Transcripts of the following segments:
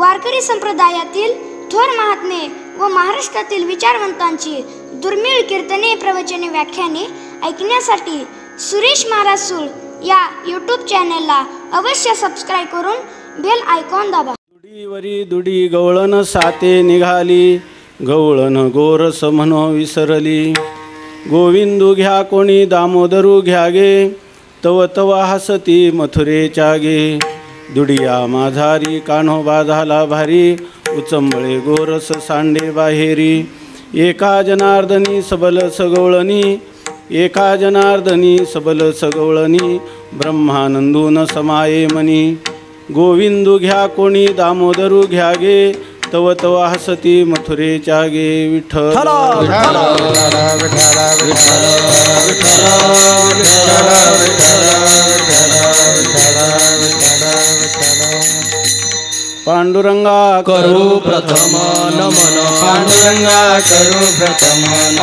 वारकरी संप्रदायातील थोर महात्मे व महाराष्ट्रातील विचारवंतांची दुर्मिळ कीर्तने, प्रवचने, व्याख्याने ऐकण्यासाठी सुरेश महाराज सूळ या यूट्यूब चॅनलला अवश्य सबस्क्राईब करून बेल आयकॉन दाबा. दुडीवरी दुडी गवळण साते निघाली, गवळण गोरस म्हणो विसरली. गोविंदू घ्या कोणी दामोदरू घ्या गे, तव तव हसती मथुरेच्या गे. दुडिया माझारी कान्होबा झाला भारी, उचंबळे गोरस सांडे बाहेरी. एका जनार्दनी सबल सगवळणी, एका जनार्दनी सबल सगवळणी. ब्रह्मानंदून समाये मनी, गोविंदू घ्या कोणी दामोदरू घ्या गे, तव तव हसती मथुरेच्या गे. विठ्ठल पांडुरंगा करू प्रथम नमन, पांडुरंगा करू प्रथम नमन,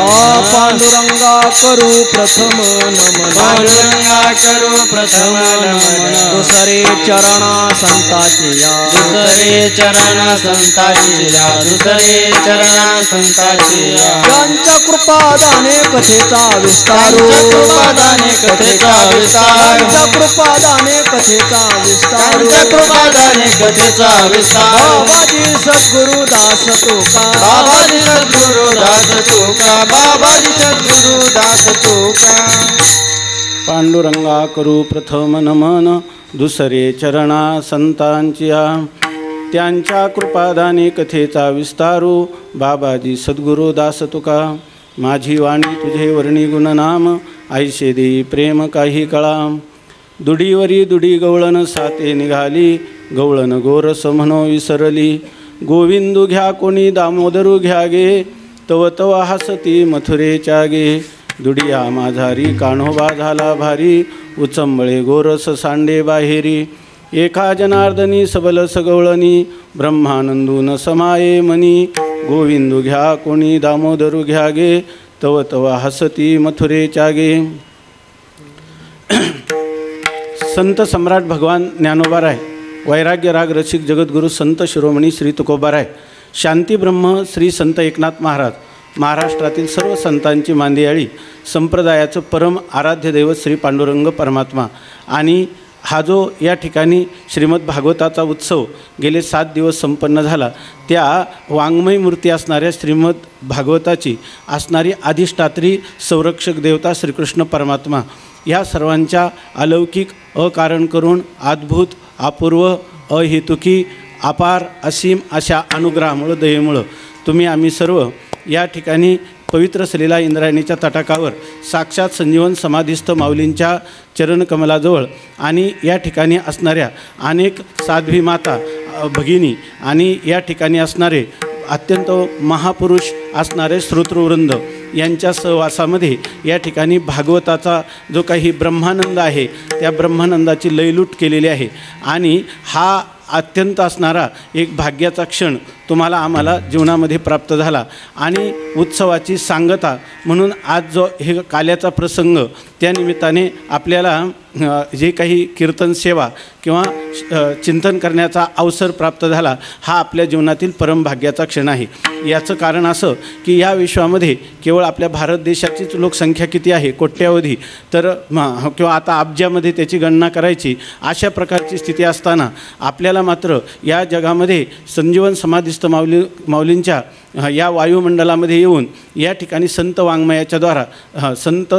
पांडुरंगा करू प्रथम नमन, पांडुरंगा करू प्रथम नमन. दुसरे चरण संताची या, दुसरे चरण संताची या, दुसरे चरण संताची या. त्यांच्या कृपादाने कथेचा विस्तार, कृपादाने कथेचा विस्तार, त्यांच्या कृपादाने कथेचा विस्तार, त्यांच्या कृपादाने कथेचा बाबाजी सद्गुरु दास तुका, बाबाजी सद्गुरु दास तुका, बाबाजी सद्गुरु दास तुका. पांडुरंगा करू प्रथम नमन, दुसरे चरणा संतांच्या. त्यांच्या कृपादाने कथेचा विस्तारू, बाबाजी सद्गुरु दास तुका. माझी वाणी तुझे वर्णी गुणनाम, ऐशे देई प्रेम काही कळा. दुडीवरी दुडी गवळण साते निघाली, गवळण गोरस म्हणो विसरली. गोविंदू घ्या कोणी दामोदरू घ्या गे, तव तव हसती मथुरेच्या गे. दुडिया माझारी कान्होबा झाला भारी, उचंबळे गोरस सांडे बाहेरी. एका जनार्दनी सबल सगवळणी, ब्रह्मानंदून समाये मनी. गोविंदू घ्या कोणी दामोदरू घ्या गे, तव तव हसती मथुरेच्या गे. संत सम्राट भगवान ज्ञानोबाराय, वैराग्य राग रसिक जगद्गुरु संत शिरोमणी श्री तुकोबाराय, शांती ब्रह्म श्री संत एकनाथ महाराज, महाराष्ट्रातील सर्व संतांची मांदियाळी, संप्रदायाचं परम आराध्य दैवत श्री पांडुरंग परमात्मा. आणि हा जो या ठिकाणी श्रीमद भागवताचा उत्सव गेले 7 दिवस संपन्न झाला, त्या वाङ्मय मूर्ती असणाऱ्या श्रीमद भागवताची असणारी अधिष्ठात्री संरक्षक देवता श्रीकृष्ण परमात्मा, या सर्वांच्या अलौकिक अकारण करून अद्भुत अपूर्व अहेतुकी अपार असीम अशा अनुग्रहामुळं दयेमुळं तुम्ही आम्ही सर्व या ठिकाणी पवित्र सलीला इंद्रायणीच्या तटाकावर साक्षात संजीवन समाधीस्थ माऊलींच्या चरणकमलाजवळ आणि या ठिकाणी असणाऱ्या अनेक साध्वी माता भगिनी आणि या ठिकाणी असणारे अत्यंत महापुरुष असणारे श्रोतृवृंद यांच्या सहवासामध्ये या ठिकाणी भागवताचा जो काही ब्रह्मानंद आहे त्या ब्रह्मानंदाची लयलूट केलेली आहे. आणि हा अत्यंत असणारा एक भाग्याचा क्षण तुम्हाला आम्हाला जीवनामध्ये प्राप्त झाला. आणि उत्सवाची सांगता म्हणून आज जो हे काल्याचा प्रसंग, त्यानिमित्ताने आपल्याला जे काही कीर्तन सेवा किंवा चिंतन करण्याचा अवसर प्राप्त झाला, हा आपल्या जीवनातील परमभाग्याचा क्षण आहे. याचं कारण असं की या विश्वामध्ये केवळ आपल्या भारत देशाचीच लोकसंख्या किती आहे, कोट्यावधी, तर किंवा आता अब्जामध्ये त्याची गणना करायची, अशा प्रकारची स्थिती असताना आपल्याला मात्र या जगामध्ये संजीवन समाधीस्थ माऊलींच्या या वायुमंडलामध्ये येऊन या ठिकाणी संत वाङ्मयाच्या द्वारा संत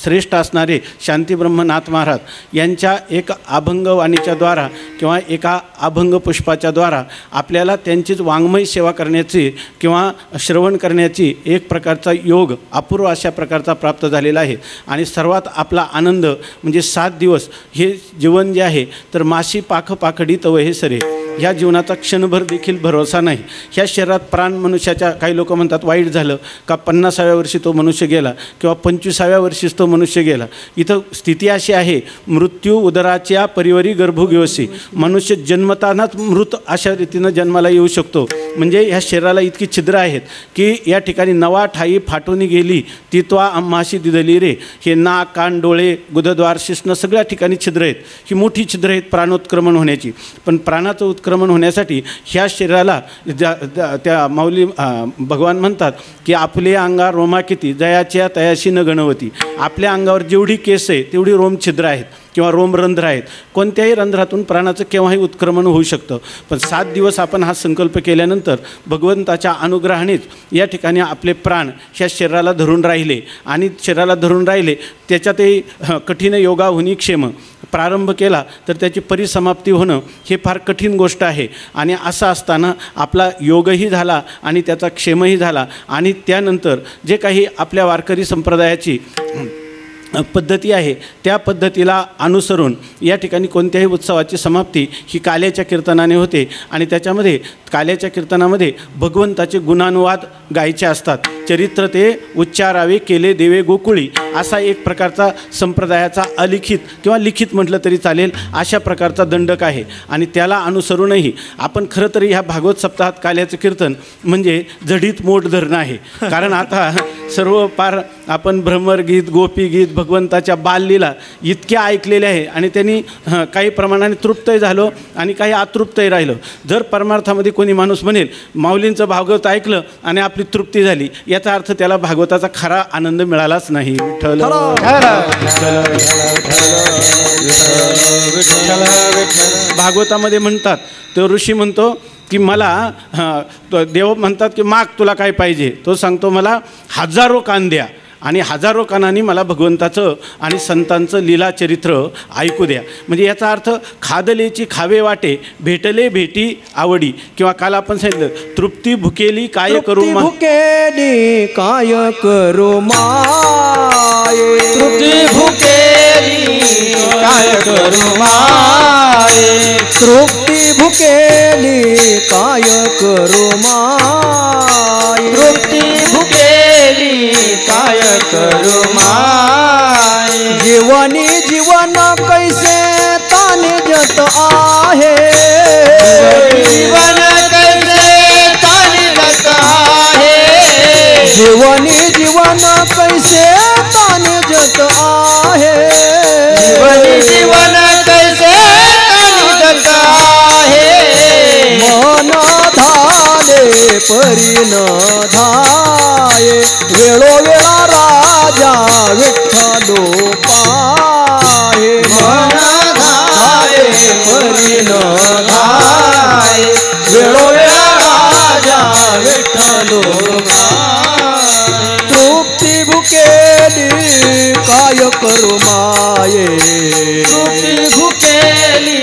श्रेष्ठ असणारे शांतीब्रह्मनाथ महाराज यांच्या एक अभंगवाणीच्या द्वारा किंवा एका अभंग पुष्पाच्या द्वारा आपल्याला त्यांचीच वाङ्मय सेवा करण्याची किंवा श्रवण करण्याची एक प्रकारचा योग अपूर्व अशा प्रकारचा प्राप्त झालेला आहे. आणि सर्वात आपला आनंद म्हणजे 7 दिवस हे जीवन जे आहे तर माशी पाख पाखडी तव हे सरे, ह्या जीवनाचा क्षणभर देखील भरोसा नाही. ह्या शरीरात प्राण मनुष्याच्या, काही लोक म्हणतात वाईट झालं का 50व्या वर्षी तो मनुष्य गेला किंवा 25व्या वर्षीच तो मनुष्य गेला. इथं स्थिती अशी आहे, मृत्यू उदराच्या परिवरी गर्भोगिवसी, मनुष्य जन्मतानाच मृत अशा रीतीनं जन्माला येऊ शकतो. म्हणजे ह्या शरीराला इतकी छिद्र आहेत की या ठिकाणी नवा ठाई फाटून गेली ती त्वा आम्हाशी दिदली रे. हे नाक, कान, डोळे, गुदद्वार, शिश्न सगळ्या ठिकाणी छिद्र आहेत. ही मोठी छिद्र आहेत प्राणोत्क्रमण होण्याची. पण प्राणाचं उत्क्रमण होण्यासाठी ह्या शरीराला त्या माऊली भगवान म्हणतात की आपले अंगा रोमा किती जयाच्या तयाशी न गणवती. आपल्या अंगावर जेवढी केस आहे तेवढी रोमछिद्र आहेत किंवा रोमरंध्र आहेत. कोणत्याही रंध्रातून प्राणाचं केव्हाही उत्क्रमण होऊ शकतं. पण 7 दिवस आपण हा संकल्प केल्यानंतर भगवंताच्या अनुग्रहानेच या ठिकाणी आपले प्राण ह्या शरीराला धरून राहिले आणि शरीराला धरून राहिले त्याच्यातही कठीण योगाहुनी क्षेम प्रारंभ केला तर त्याची परिसमाप्ती होणं हे फार कठीण गोष्ट आहे. आणि असं असताना आपला योगही झाला आणि त्याचा क्षेमही झाला. आणि त्यानंतर जे काही आपल्या वारकरी संप्रदायाची पद्धती आहे त्या पद्धतीला अनुसरून या ठिकाणी कोणत्याही उत्सवाची समाप्ती ही काल्याच्या कीर्तनाने होते. आणि त्याच्यामध्ये काल्याच्या कीर्तनामध्ये भगवंताचे गुणानुवाद गायचे असतात. चरित्र ते उच्चारावे केले देवे गोकुळी असा एक प्रकारचा संप्रदायाचा अलिखित किंवा लिखित म्हटलं तरी चालेल अशा प्रकारचा दंडक आहे. आणि त्याला अनुसरूनही आपण खरं तरी ह्या भागवत सप्ताहात काल्याचं कीर्तन म्हणजे जडीत मोठ धरणं आहे. कारण आता सर्व पार आपण भ्रमरगीत, गोपीगीत, भगवंताच्या बाललीला इतक्या ऐकलेल्या आहे आणि त्यांनी काही प्रमाणाने तृप्तही झालो आणि काही अतृप्तही राहिलं. जर परमार्थामध्ये कोणी माणूस म्हणेल माऊलींचं भागवत ऐकलं आणि आपली तृप्ती झाली याचा अर्थ त्याला भागवताचा खरा आनंद मिळालाच नाही. विठ्ठल भागवतामध्ये म्हणतात तो ऋषी म्हणतो की मला देव म्हणतात की माग तुला काय पाहिजे. तो सांगतो मला 1000 कान द्या आणि 1000 कानांनी मला भगवंताचं आणि संतांचं लीला चरित्र ऐकू द्या. म्हणजे याचा अर्थ खादलेची खावे वाटे भेटले भेटी आवडी. किंवा काल आपण सांगितलं तृप्ती भुकेली काय करू भुकेली काय करू माये. तृप्ती भुकेली काय करू माये. तृप्ती भुकेली काय करू माये. तृप्ती भुकेली काय करू माय. जीवनी जीवन कैसे ताने जत आहे. जीवन कैसे ताने जत आहे. जीवनी जीवन कैसे ताने जत आहे. जीवनी जीवन कैसे ताने जत आहे. मन धाले परी न धाये. वेळोवेळा राजा विठ्ठलो पाहे. मन धाये परी न धाये. वेळोवेळा राजा विठ्ठलो पाहे. तृप्ती भुकेली काय करू माये. तृप्ती भुकेली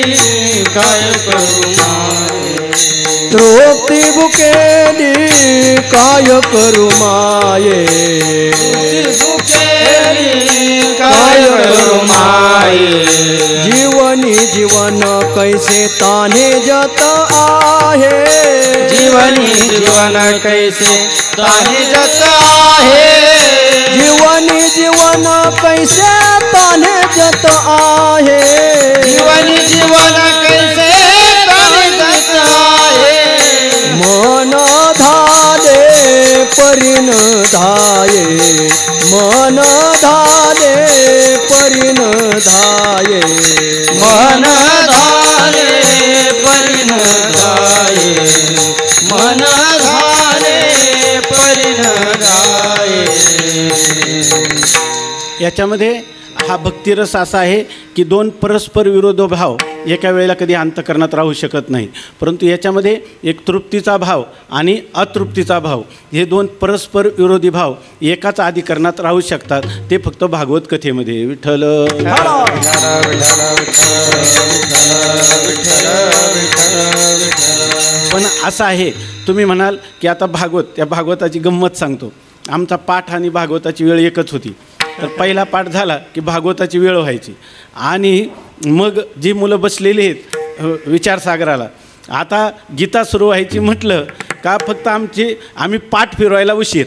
काय करू माये. तृप्ती भुकेली काय करू माये. काय करू माये. जीवनी जीवन कैसे ताने जत आहे. जीवनी जीवन कैसे ताने जत आहे. जीवनी जीवन कैसे ताने जत आहे. जीवनी जीवन कैसे ताने जत आहे. मन धाले परिन धाये. मन धाले परिन धाये. मन धाले परिन धाये. मन धाले परिन धाये. याच्यामध्ये हा भक्तिरस असा आहे की 2 परस्पर विरोधी भाव एका वेळेला कधी अंतःकरणात राहू शकत नाही. परंतु याच्यामध्ये एक तृप्तीचा भाव आणि अतृप्तीचा भाव हे 2 परस्पर विरोधी भाव एकाच अधिकरणात राहू शकतात. ते फक्त भागवत कथेमध्ये. विठ्ठल पण असं आहे तुम्ही म्हणाल की आता त्या भागवताची गंमत सांगतो. आमचा पाठ आणि भागवताची वेळ एकच होती. तर पहिला पाठ झाला की भागवताची वेळ व्हायची आणि मग जी मुलं बसलेली आहेत विचारसागराला आता गीता सुरू व्हायची म्हटलं का फक्त आम्ही पाठ फिरवायला उशीर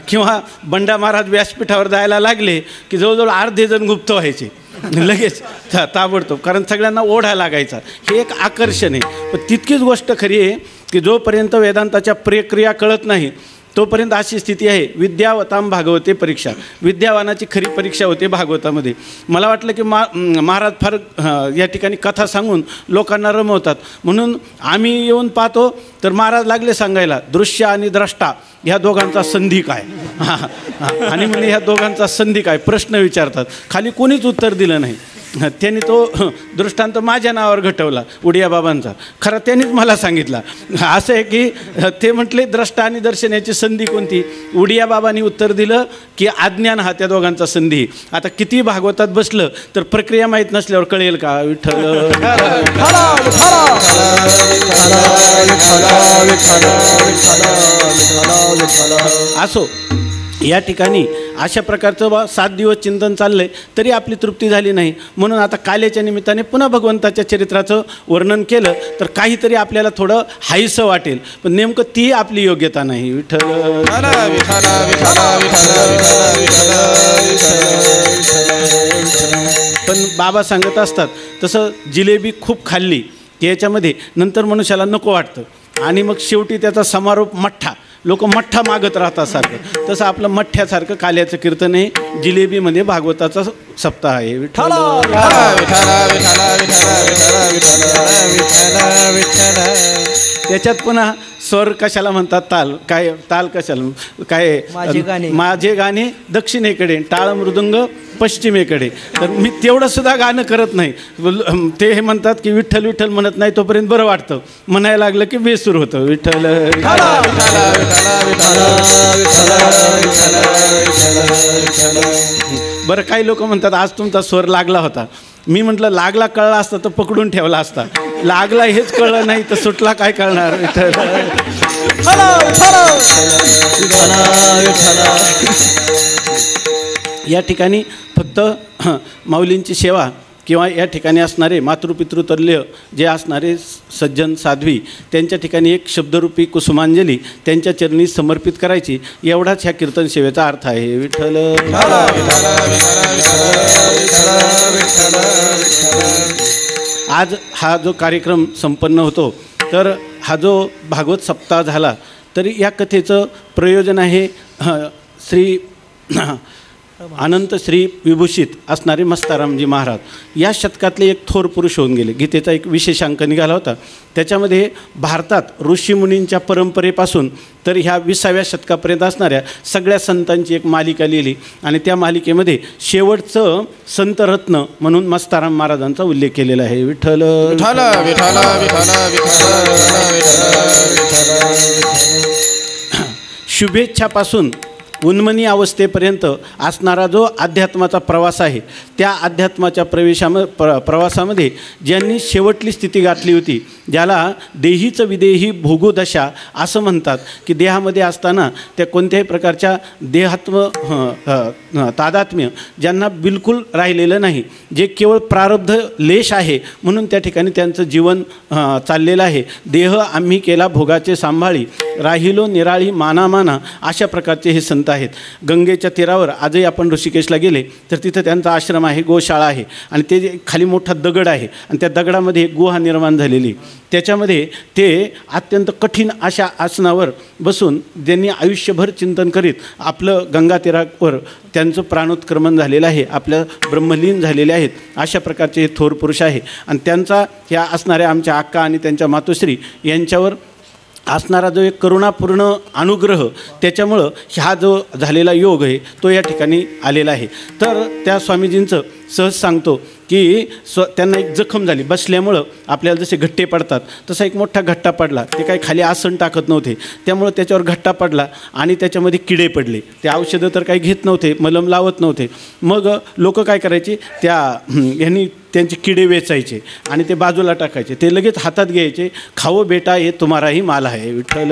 किंवा बंडा महाराज व्यासपीठावर जायला लागले की जवळजवळ अर्धे जण गुप्त व्हायचे. लगेच ताबडतोब, कारण सगळ्यांना ओढा लागायचा. हे एक आकर्षण आहे. पण तितकीच गोष्ट खरी आहे की जोपर्यंत वेदांताच्या प्रक्रिया कळत नाही तोपर्यंत अशी स्थिती आहे. विद्यावताम भागवते परीक्षा, विद्यावानाची खरी परीक्षा होते भागवतामध्ये. मला वाटलं की महाराज फार या ठिकाणी कथा सांगून लोकांना रमवतात, म्हणून आम्ही येऊन पाहतो तर महाराज लागले सांगायला दृश्य आणि द्रष्टा ह्या दोघांचा संधी काय. आणि म्हणजे ह्या दोघांचा संधी काय प्रश्न विचारतात. खाली कोणीच उत्तर दिलं नाही. त्यांनी तो दृष्टांत माझ्या नावावर घटवला उडिया बाबांचा. खरं त्यांनीच मला सांगितला. असं आहे की ते म्हटले द्रष्टा आणि दर्शन याची संधी कोणती. उडिया बाबांनी उत्तर दिलं की अज्ञान हा त्या दोघांचा संधी. आता किती भागवतात बसलं तर प्रक्रिया माहीत नसल्यावर कळेल का. विठ्ठल असो, या ठिकाणी अशा प्रकारचं 7 दिवस चिंतन चाललं आहे तरी आपली तृप्ती झाली नाही. म्हणून आता काल्याच्या निमित्ताने पुन्हा भगवंताच्या चरित्राचं वर्णन केलं तर काहीतरी आपल्याला थोडं हायसं वाटेल, पण नेमकं ती आपली योग्यता नाही. विठ्ठल पण बाबा सांगत असतात तसं जिलेबी खूप खाल्ली की याच्यामध्ये नंतर मनुष्याला नको वाटतं आणि मग शेवटी त्याचा समारोप मठ्ठा. लोक मठ्ठा मागत राहतात सारखं. तसं आपलं मठ्ठ्यासारखं काल्याचं कीर्तन आहे. जिलेबीमध्ये भागवताचा सप्ताह आहे. विठ्ठल त्याच्यात पुन्हा स्वर कशाला म्हणतात, ताल काय, ताल कशाला काय, माझे गाणे दक्षिणेकडे टाळ मृदुंग पश्चिमेकडे. तर मी तेवढं सुद्धा गाणं करत नाही. ते हे म्हणतात की विठ्ठल विठ्ठल म्हणत नाही तोपर्यंत बरं वाटतं, म्हणायला लागलं की बेसूर होतं. विठ्ठल बरं, काही लोक म्हणतात आज तुमचा स्वर लागला होता. मी म्हटलं लागला कळला असता तर पकडून ठेवला असता. लागला हेच कळलं नाही तर सुटला काय कळणार. या ठिकाणी फक्त माऊलींची सेवा किंवा या ठिकाणी असणारे मातृपितृतल्य जे असणारे सज्जन साध्वी त्यांच्या ठिकाणी एक शब्दरूपी कुसुमांजली त्यांच्या चरणी समर्पित करायची, एवढाच ह्या कीर्तन सेवेचा अर्थ आहे. विठ्ठल आज हा जो कार्यक्रम संपन्न होतो तर हा जो भागवत सप्ताह झाला तरी या कथेचं प्रयोजन आहे श्री अनंत श्री विभूषित असणारे मस्तारामजी महाराज. या शतकातले एक थोर पुरुष होऊन गेले. गीतेचा एक विशेषांक निघाला होता, त्याच्यामध्ये भारतात ऋषीमुनींच्या परंपरेपासून तर ह्या 20व्या शतकापर्यंत असणाऱ्या सगळ्या संतांची एक मालिका लिहिली आणि त्या मालिकेमध्ये शेवटचं संतरत्न म्हणून मस्ताराम महाराजांचा उल्लेख केलेला आहे. विठ्ठल शुभेच्छापासून उन्मनी अवस्थेपर्यंत असणारा जो अध्यात्माचा प्रवास आहे त्या अध्यात्माच्या प्रवासामध्ये ज्यांनी शेवटली स्थिती गाठली होती, ज्याला देहीचं विदेही भोगोदशा असं म्हणतात की देहामध्ये असताना त्या कोणत्याही प्रकारच्या तादात्म्य ज्यांना बिलकुल राहिलेलं नाही, जे केवळ प्रारब्ध लेश आहे म्हणून त्या ठिकाणी त्यांचं जीवन चाललेलं आहे. देह आम्ही केला भोगाचे सांभाळी राहिलो निराळी माना अशा प्रकारचे हे संत आहेत. गंगेच्या तीरावर आजही आपण ऋषिकेशला गेले तर तिथं त्यांचा आश्रम आहे, गोशाळा आहे आणि ते खाली मोठा दगड आहे आणि त्या दगडामध्ये एक गुहा निर्माण झालेली. त्याच्यामध्ये ते अत्यंत कठीण अशा आसनावर बसून ज्यांनी आयुष्यभर चिंतन करीत आपलं गंगा तीरावर त्यांचं प्राणोत्क्रमण झालेलं आहे, आपल्या ब्रह्मलीन झालेले आहेत. अशा प्रकारचे हे थोर पुरुष आहे आणि त्यांचा ह्या असणाऱ्या आमच्या अक्का आणि त्यांच्या मातोश्री यांच्यावर असणारा जो एक करुणापूर्ण अनुग्रह, त्याच्यामुळं हा जो झालेला योग आहे तो या ठिकाणी आलेला आहे. तर त्या स्वामीजींचं सहज सांगतो की त्यांना एक जखम झाली बसल्यामुळं. आपल्याला जसे घट्टे पडतात तसा एक मोठा घट्टा पडला. ते काही खाली आसन टाकत नव्हते, त्यामुळं त्याच्यावर घट्टा पडला आणि त्याच्यामध्ये किडे पडले. ते औषधं तर काही घेत नव्हते, मलम लावत नव्हते. मग लोक काय करायचे, ह्यांनी त्यांचे किडे वेचायचे आणि ते बाजूला टाकायचे. ते लगेच हातात घ्यायचे, खाओ बेटा हे तुम्हाराही माल आहे. विठ्ठल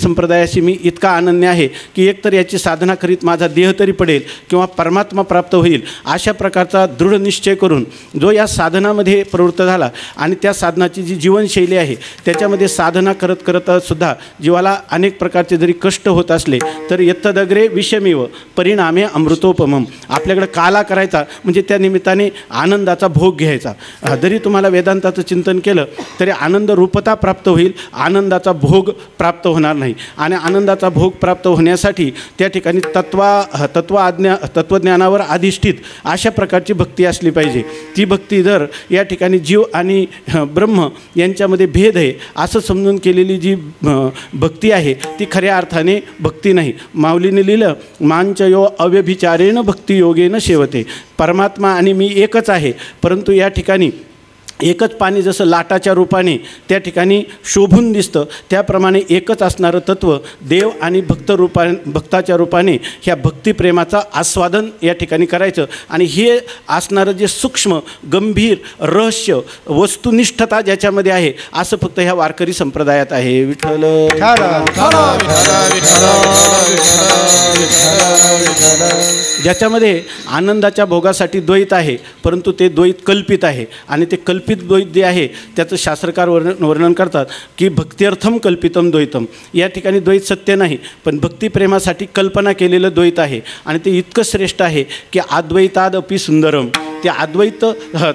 संप्रदायाशी मी इतका अनन्य आहे की एकतर याची साधना करीत माझा देह तरी पडेल किंवा परमात्मा प्राप्त होईल, अशा प्रकारचा दृढ निश्चय करून जो या साधनामध्ये प्रवृत्त झाला आणि त्या साधनाची जी जीवनशैली आहे त्याच्यामध्ये साधना करत करत सुद्धा जीवाला अनेक प्रकारचे जरी कष्ट होत असले तर यत्तदग्रे विषमेव परिणामे अमृतोपमम, आपल्याकडे काला करायचा म्हणजे त्या निमित्ताने आनंदाचा भोग घ्यायचा. जरी तुम्हाला वेदांताचं चिंतन केलं तरी आनंद रूपता प्राप्त होईल, आनंदाचा भोग प्राप्त होणार नाही. आणि आनंदाचा भोग प्राप्त होण्यासाठी त्या ठिकाणी तत्वज्ञानावर अधिष्ठित अशा प्रकारची भक्ती असली पाहिजे. ती भक्ती जर या ठिकाणी जीव आणि ब्रह्म यांच्यामध्ये भेद आहे असं समजून केलेली जी भक्ती आहे ती खऱ्या अर्थाने भक्ती नाही. माऊलीने लिहिलं, मांचयो अव्यभिचारेण भक्तियोगेन सेवते, परमात्मा आणि मी एकच आहे, परंतु या ठिकाणी एकच पाणी जसं लाटाच्या रूपाने त्या ठिकाणी शोभून दिसतं त्याप्रमाणे एकच असणारं तत्त्व देव आणि भक्ताच्या रूपाने ह्या भक्तिप्रेमाचा आस्वादन या ठिकाणी करायचं. आणि हे असणारं जे सूक्ष्म गंभीर रहस्य वस्तुनिष्ठता ज्याच्यामध्ये आहे असं फक्त ह्या वारकरी संप्रदायात आहे. विठ्ठल ज्याच्यामध्ये आनंदाच्या भोगासाठी द्वैत आहे, परंतु ते द्वैत कल्पित आहे. आणि ते कल्पित द्वैत जे आहे त्याचं शास्त्रकार वर्णन करतात की भक्त्यर्थम कल्पितम द्वैतम. या ठिकाणी द्वैत सत्य नाही, पण भक्तिप्रेमासाठी कल्पना केलेलं द्वैत आहे. आणि ते इतकं श्रेष्ठ आहे की अद्वैतादपि सुंदरम, त्या अद्वैत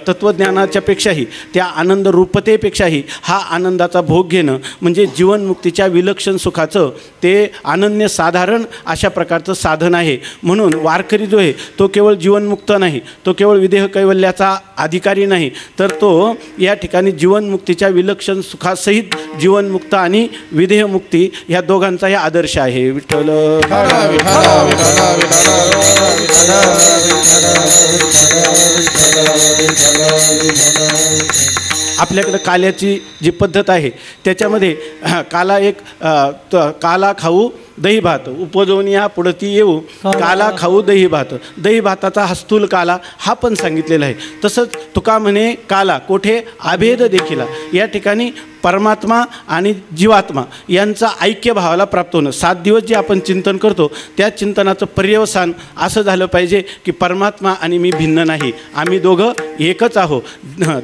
तत्त्वज्ञानाच्या पेक्षाही त्या आनंद रूपतेपेक्षाही हा आनंदाचा भोग घेणं म्हणजे जीवनमुक्तीच्या विलक्षण सुखाचं ते अनन्यसाधारण अशा प्रकारचं साधन आहे. म्हणून वारकरी जो आहे तो केवळ जीवनमुक्त नाही, तो केवळ विदेह कैवल्याचा अधिकारी नाही, तर तो या ठिकाणी जीवनमुक्तीच्या विलक्षण सुखासहित जीवनमुक्त आणि विदेहमुक्ती ह्या दोघांचाही आदर्श आहे. विठ्ठल आपल्याकडं काल्याची जी पद्धत आहे त्याच्यामध्ये काला एक काला खाऊ दही भात उपजवून या पुढती येऊ, काला खाऊ दही भात, दही भाताचा हस्तूल काला हा पण सांगितलेला आहे. तसंच तुका म्हणे काला कोठे अभेद देखील, या ठिकाणी परमात्मा आणि जीवात्मा यांचा ऐक्य भावाला प्राप्त होणं. 7 दिवस जे आपण चिंतन करतो त्या चिंतनाचं पर्यवसान असं झालं पाहिजे की परमात्मा आणि मी भिन्न नाही, आम्ही दोघं एकच आहो.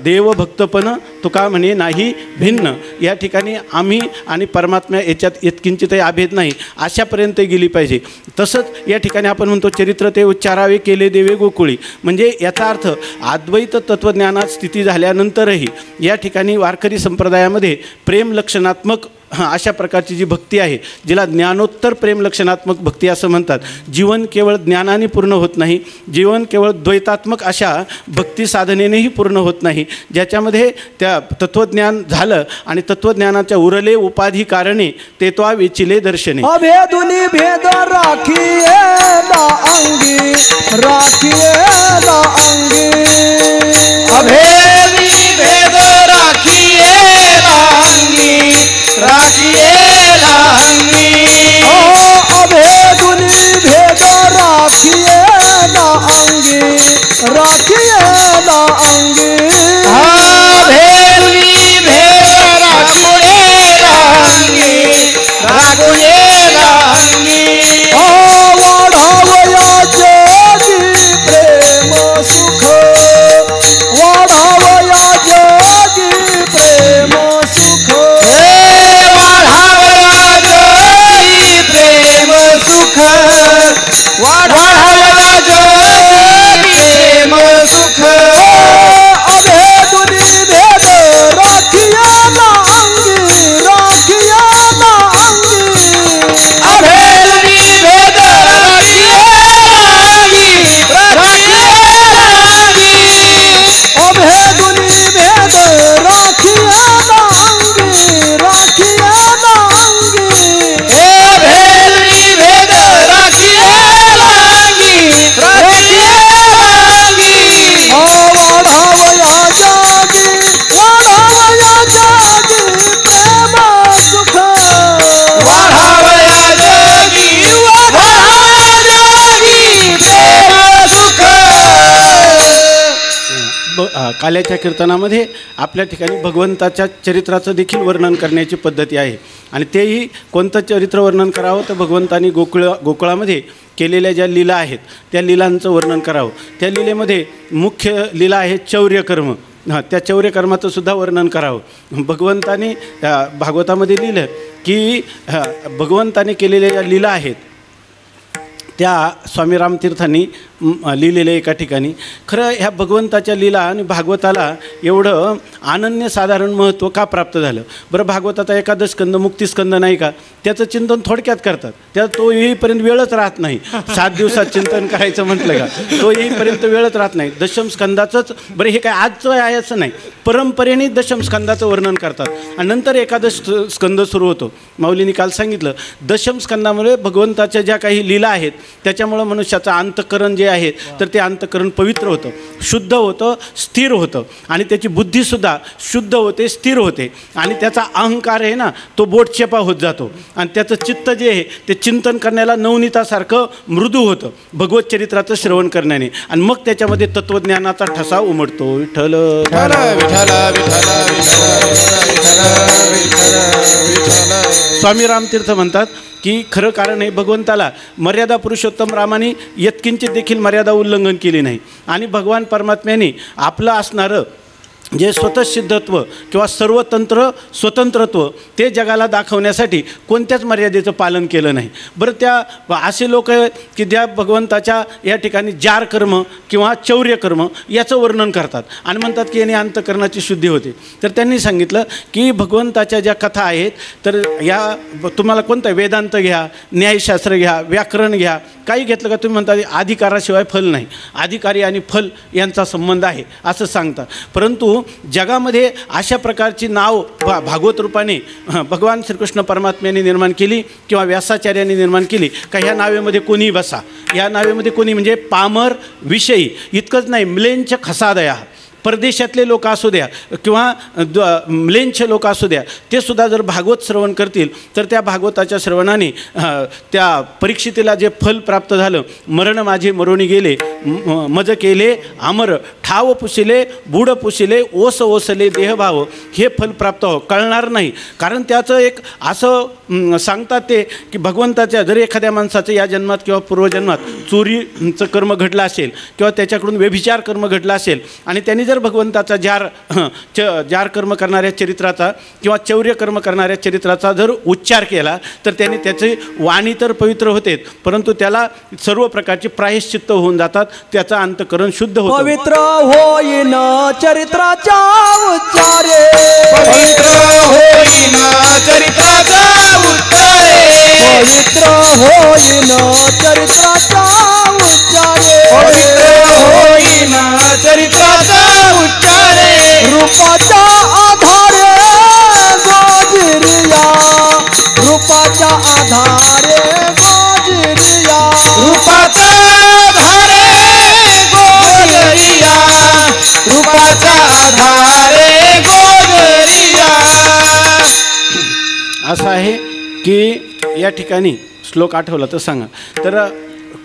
देवभक्तपण तुका म्हणे नाही भिन्न, या ठिकाणी आम्ही आणि परमात्मा याच्यात यत्किंचितही अभेद नाही अशापर्यंत गेली पाहिजे. तसंच या ठिकाणी आपण म्हणतो चरित्र ते उच्चारावे केले देवे गोकुळी, म्हणजे याचा अर्थ अद्वैत तत्त्वज्ञानात स्थिती झाल्यानंतरही या ठिकाणी वारकरी संप्रदायामध्ये प्रेम लक्षणात्मक अशा प्रकारची जी भक्ती आहे जिला ज्ञानोत्तर प्रेम लक्षणात्मक भक्ती असं म्हणतात. जीवन केवळ ज्ञानाने पूर्ण होत नाही, जीवन केवळ द्वैतात्मक अशा भक्ती साधनेनेही पूर्ण होत नाही, ज्याच्यामध्ये त्या तत्त्वज्ञान झालं आणि तत्त्वज्ञानाच्या उरले उपाधी कारणे ते तो वेचिले दर्शने. अभेदुनी भेद राखिये ना अंगी, राखिये ना अंगी, अभेदी भेद राखिए लांगी, राखिए लांगी. अभेदुनी भेद राखिये ना अंगी, राखिये ना अंगी. अभेदी भेद राखिए लांगी, राखिए लांगी. वाढावया जगी प्रेम सुख, काल्याच्या कीर्तनामध्ये आपल्या ठिकाणी भगवंताच्या चरित्राचं देखील वर्णन करण्याची पद्धती आहे. आणि तेही कोणतं चरित्र वर्णन करावं तर भगवंतानी गोकुळामध्ये केलेल्या ज्या लीला आहेत त्या लीलांचं वर्णन करावं. त्या लीलेमध्ये मुख्य लीला आहे चौर्यकर्म. त्या चौर्यकर्माचं सुद्धा वर्णन करावं. भगवंताने भागवतामध्ये लिहिलं की भगवंताने केलेल्या ज्या लीला आहेत त्या स्वामी रामतीर्थांनी लिहिलेल्या एका ठिकाणी. खरं ह्या भगवंताच्या लीला आणि भागवताला एवढं अनन्यसाधारण महत्त्व का प्राप्त झालं? बरं, भागवताचा एकादश स्कंद मुक्तिस्कंद नाही का, त्याचं चिंतन थोडक्यात करतात. तो येईपर्यंत वेळच राहत नाही. 7 दिवसात चिंतन करायचं म्हटलं का तो येईपर्यंत वेळच राहत नाही. दशम स्कंदाचंच बरं, हे काय आजचं आहे असं नाही, परंपरेने दशम स्कंदाचं वर्णन करतात आणि नंतर एकादश स्कंद सुरू होतो. माऊलींनी काल सांगितलं दशम स्कंदामुळे भगवंताच्या ज्या काही लीला आहेत त्याच्यामुळं मनुष्याचं अंतःकरण जे आहे तर ते अंतःकरण पवित्र होतं, शुद्ध होतं, स्थिर होतं आणि त्याची बुद्धीसुद्धा शुद्ध होते, स्थिर होते आणि त्याचा अहंकार आहे ना तो बोटचेपा होत जातो आणि त्याचं चित्त जे आहे ते चिंतन करण्याला नवनीतासारखं मृदू होतं भगवत चरित्राचं श्रवण करण्याने आणि मग त्याच्यामध्ये तत्त्वज्ञानाचा ठसा उमटतो. विठ्ठल विठ्ठल विठ्ठल विठ्ठल. स्वामी रामतीर्थ म्हणतात की खरं कारण आहे भगवंताला मर्यादा पुरुषोत्तम रामाने यत्किंचित देखील मर्यादा उल्लंघन केली नाही आणि भगवान परमात्म्याने आपलं असणारं जे स्वतःसिद्धत्व किंवा सर्वतंत्र स्वतंत्रत्व ते जगाला दाखवण्यासाठी कोणत्याच मर्यादेचं पालन केलं नाही. बरं, त्या असे लोक आहेत की त्या भगवंताच्या या ठिकाणी जार कर्म किंवा चौर्यकर्म याचं वर्णन करतात आणि म्हणतात की याने अंतःकरणाची शुद्धी होते. तर त्यांनी सांगितलं की भगवंताच्या ज्या कथा आहेत तर या तुम्हाला कोणतं वेदांत घ्या, न्यायशास्त्र घ्या, व्याकरण घ्या, काही घेतलं का तुम्ही म्हणता अधिकाराशिवाय फल नाही, अधिकारी आणि फल यांचा संबंध आहे असं सांगतात. परंतु जगामध्ये अशा प्रकारची नाव भागवत रूपाने भगवान श्रीकृष्ण परमात्म्याने निर्माण केली किंवा व्यासाचार्यांनी निर्माण केली का ह्या नावेमध्ये कोणी बसा, या नावेमध्ये कोणी म्हणजे पामर विषयी इतकंच नाही, म्लेंच खसादया परदेशातले लोक असू द्या किंवा म्लेंच लोक असू द्या ते सुद्धा जर भागवत श्रवण करतील तर त्या भागवताच्या श्रवणाने त्या परीक्षितीला जे फल प्राप्त झालं, मरण माझे मरोणी गेले मज केले अमर ठाव पुसिले बूढ पुसिले ओस ओसले देहभाव, हे फल प्राप्त कळणार नाही. कारण त्याचं एक असं सांगतात ते की भगवंताच्या जर एखाद्या माणसाचं या जन्मात किंवा पूर्वजन्मात चोरीचं कर्म घडलं असेल किंवा त्याच्याकडून व्यभिचार कर्म घडला असेल आणि त्यांनी जर भगवंताचा जार कर्म करणाऱ्या चरित्राचा किंवा चौर्य कर्म करणाऱ्या चरित्राचा जर उच्चार केला तर त्याने त्याची वाणी तर पवित्र होते परंतु त्याला सर्व प्रकारचे प्रायश्चित्त होऊन जातात, त्याचा अंतःकरण शुद्ध होतं. पवित्र होईन चरित्राच्या उच्चारे, पवित्र होईन चरित्राचा उच्चारे, पवित्र होईन चरित्राच्या उच्चारे, पवित्र होईन चरित्राचा उच्चारे. रूपाच्या आधारे गोजिरिया, रूपाच्या आधारे गोजिरिया, रूपाचा आधारे गोजरिया, रूपाचा आधारे गोजरिया. असं आहे की या ठिकाणी श्लोक आठवला तर सांगा. तर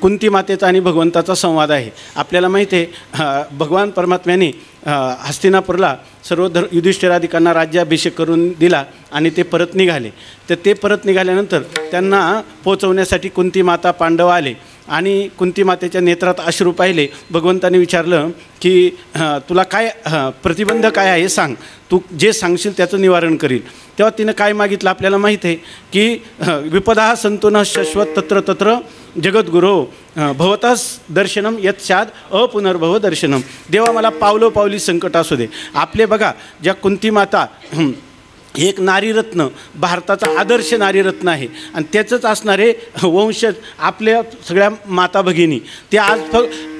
कुंती मातेचा आणि भगवंताचा संवाद आहे. आपल्याला माहिती आहे भगवान परमात्म्याने हस्तिनापूरला सर्व युधिष्ठिरादिकांना राज्याभिषेक करून दिला आणि ते परत निघाले. तर ते परत निघाल्यानंतर त्यांना पोचवण्यासाठी कुंती माता पांडव आले आणि कुंती मातेच्या नेत्रात अश्रू पाहिले. भगवंताने विचारलं की तुला काय प्रतिबंध काय आहे सांग, तू जे सांगशील त्याचं निवारण करील. तेव्हा तिनं काय मागितलं आपल्याला माहीत आहे की विपदा संतुन शश्वत तत्र तत्र जगद्गुरो भवतस दर्शनम यत शाद अपुनर्भव दर्शनम. देवा मला पावलोपावली संकट असू दे. आपले बघा ज्या कुंती माता एक नारीरत्न, भारताचा आदर्श नारीरत्न आहे आणि त्याचंच असणारे वंशज आपल्या सगळ्या माता भगिनी, ते आज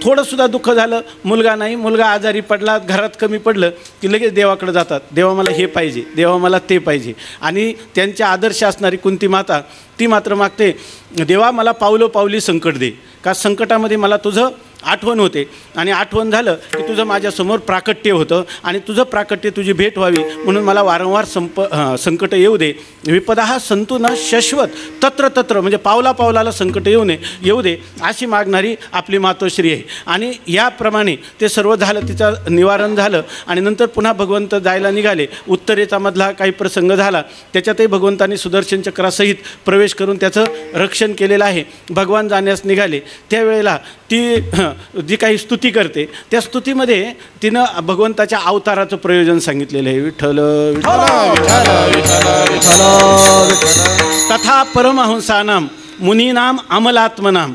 थोडंसुद्धा दुःख झालं, मुलगा नाही, मुलगा आजारी पडला, घरात कमी पडलं की लगेच देवाकडे जातात, देवा मला हे पाहिजे, देवा मला ते पाहिजे. आणि त्यांच्या आदर्श असणारी कुंती माता ती मात्र मागते देवा मला पावलोपावली संकट दे, का संकटामध्ये मला तुझं आठवण होते आणि आठवण झालं की तुझं माझ्यासमोर प्राकट्य होतं आणि तुझं प्राकट्य तुझी भेट व्हावी म्हणून मला वारंवार संकट येऊ दे. विपदा संतु न शश्वत तत्र तत्र म्हणजे पावला पावलाला संकट येऊ दे अशी मागणारी आपली मातोश्री आहे. आणि याप्रमाणे ते सर्व झालं, तिचं निवारण झालं आणि नंतर पुन्हा भगवंत जायला निघाले. उत्तरेचा मधला काही प्रसंग झाला, त्याच्यातही भगवंतांनी सुदर्शन चक्रासहित प्रवेश करून त्याचं रक्षण केलेलं आहे. भगवान जाण्यास निघाले त्यावेळेला ती जी काही स्तुती करते त्या स्तुतीमध्ये तिनं भगवंताच्या अवताराचं प्रयोजन सांगितलेलं आहे. विठ्ठल तथा परमहंसानाम मुनीनाम अमलात्मनाम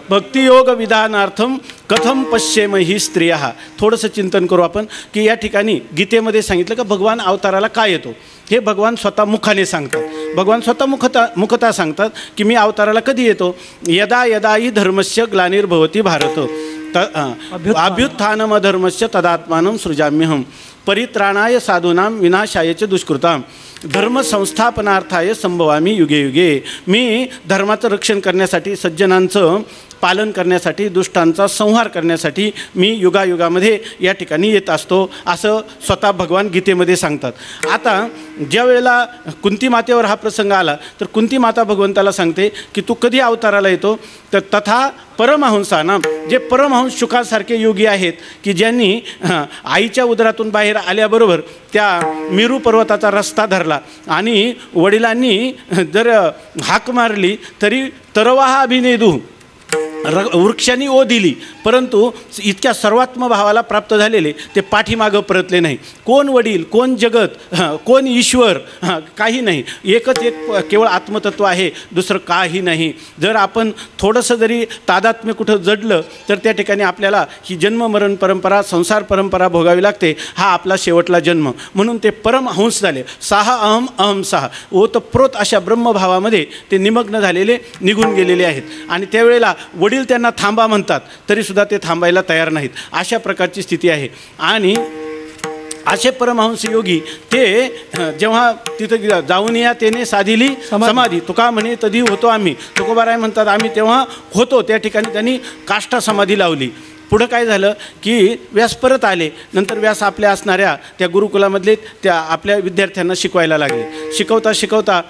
भक्तियोग विधानार्थम कथम पश्येम ही स्त्रिया. थोडंसं चिंतन करू आपण की या ठिकाणी गीतेमध्ये सांगितलं का भगवान अवताराला काय येतो हे भगवान स्वतः मुखाने सांगतात. भगवान स्वतः मुखता सांगतात की मी अवताराला कधी येतो. यदा यदा ही धर्मस्य ग्लानिर्भवती भारत अभ्युत्थानमधर्मस्य तदात्मानं सृजाम्यहम परित्राणाय साधूनां विनाशाय च दुष्कृतां धर्मसंस्थापनार्थाय संभवामी युगे युगे. मी धर्माचं रक्षण करण्यासाठी, सज्जनांचं पालन करण्यासाठी, दुष्टांचा संहार करण्यासाठी मी युगायुगामध्ये या ठिकाणी येत असतो असं स्वतः भगवान गीतेमध्ये सांगतात. आता ज्या वेळेला कुंती मातेवर हा प्रसंग आला तर कुंती माता भगवंताला सांगते की तू कधी अवताराला येतो. तर तथा परमहंसाना, जे परमहंस शुकासारखे योगी आहेत की ज्यांनी आईच्या उदरातून बाहेर आल्याबरोबर त्या मेरू पर्वताचा रस्ता धरला आणि वडिलांनी जर हाक मारली तरी तरवाहा अभिनेदू वृक्षांनी ओ दिली, परंतु इतक्या सर्वात्म भावाला प्राप्त झालेले ते पाठीमागं परतले नाही. कोण वडील, कोण जगत, कोण ईश्वर, काही नाही. एकच एक केवळ आत्मतत्व आहे, दुसरं काही नाही. जर आपण थोडंसं जरी तादात्म्य कुठं जडलं तर त्या ठिकाणी आपल्याला ही जन्ममरण परंपरा, संसार परंपरा भोगावी लागते. हा आपला शेवटला जन्म. म्हणून ते परमहंस झाले. साहा अहम अहम साहा ओतप्रोत अशा ब्रह्मभावामध्ये ते निमग्न झालेले, निघून गेलेले आहेत. आणि त्यावेळेला वडील त्यांना थांबा म्हणतात तरीसुद्धा ते थांबायला तयार नाहीत. अशा प्रकारची स्थिती आहे. आणि असे परमहंस योगी ते जेव्हा तिथं जाऊन या त्याने साधिली समाधी. तुका म्हणे तधी होतो आम्ही. तुकोबाराय म्हणतात आम्ही तेव्हा होतो. त्या ठिकाणी त्यांनी काष्ठा समाधी लावली. पुढं काय झालं की व्यास परत आले. नंतर व्यास आपल्या असणाऱ्या त्या गुरुकुलामधले त्या आपल्या विद्यार्थ्यांना शिकवायला लागले. शिकवता शिकवता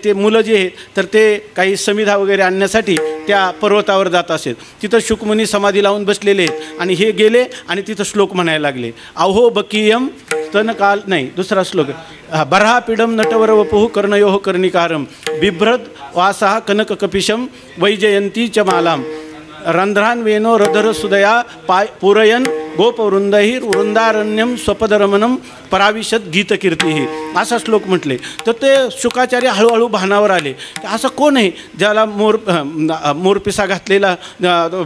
ते मुलं जे आहेत तर ते काही समिधा वगैरे आणण्यासाठी त्या पर्वतावर जात असेल. तिथं शुकमुनी समाधी लावून बसलेले आहेत आणि हे गेले आणि तिथं श्लोक म्हणायला लागले. अहो बकीयम स्तनकाल नाही, दुसरा श्लोक बर्हापीडम नटवर वपुः कर्णयोः कर्णिकारम बिभ्रद वासाः कनक कपिशम वैजयंती च मालाम रंध्रान वेनो रधर सुदया पाय पुरयन गोपवृंदही वृंदारण्यम स्वपदरमनम पराविशत गीतकीर्ती. असा श्लोक म्हटले. तर ते शुकाचार्य हळूहळू भानावर आले. असं कोण आहे ज्याला मोरपिसा घातलेला,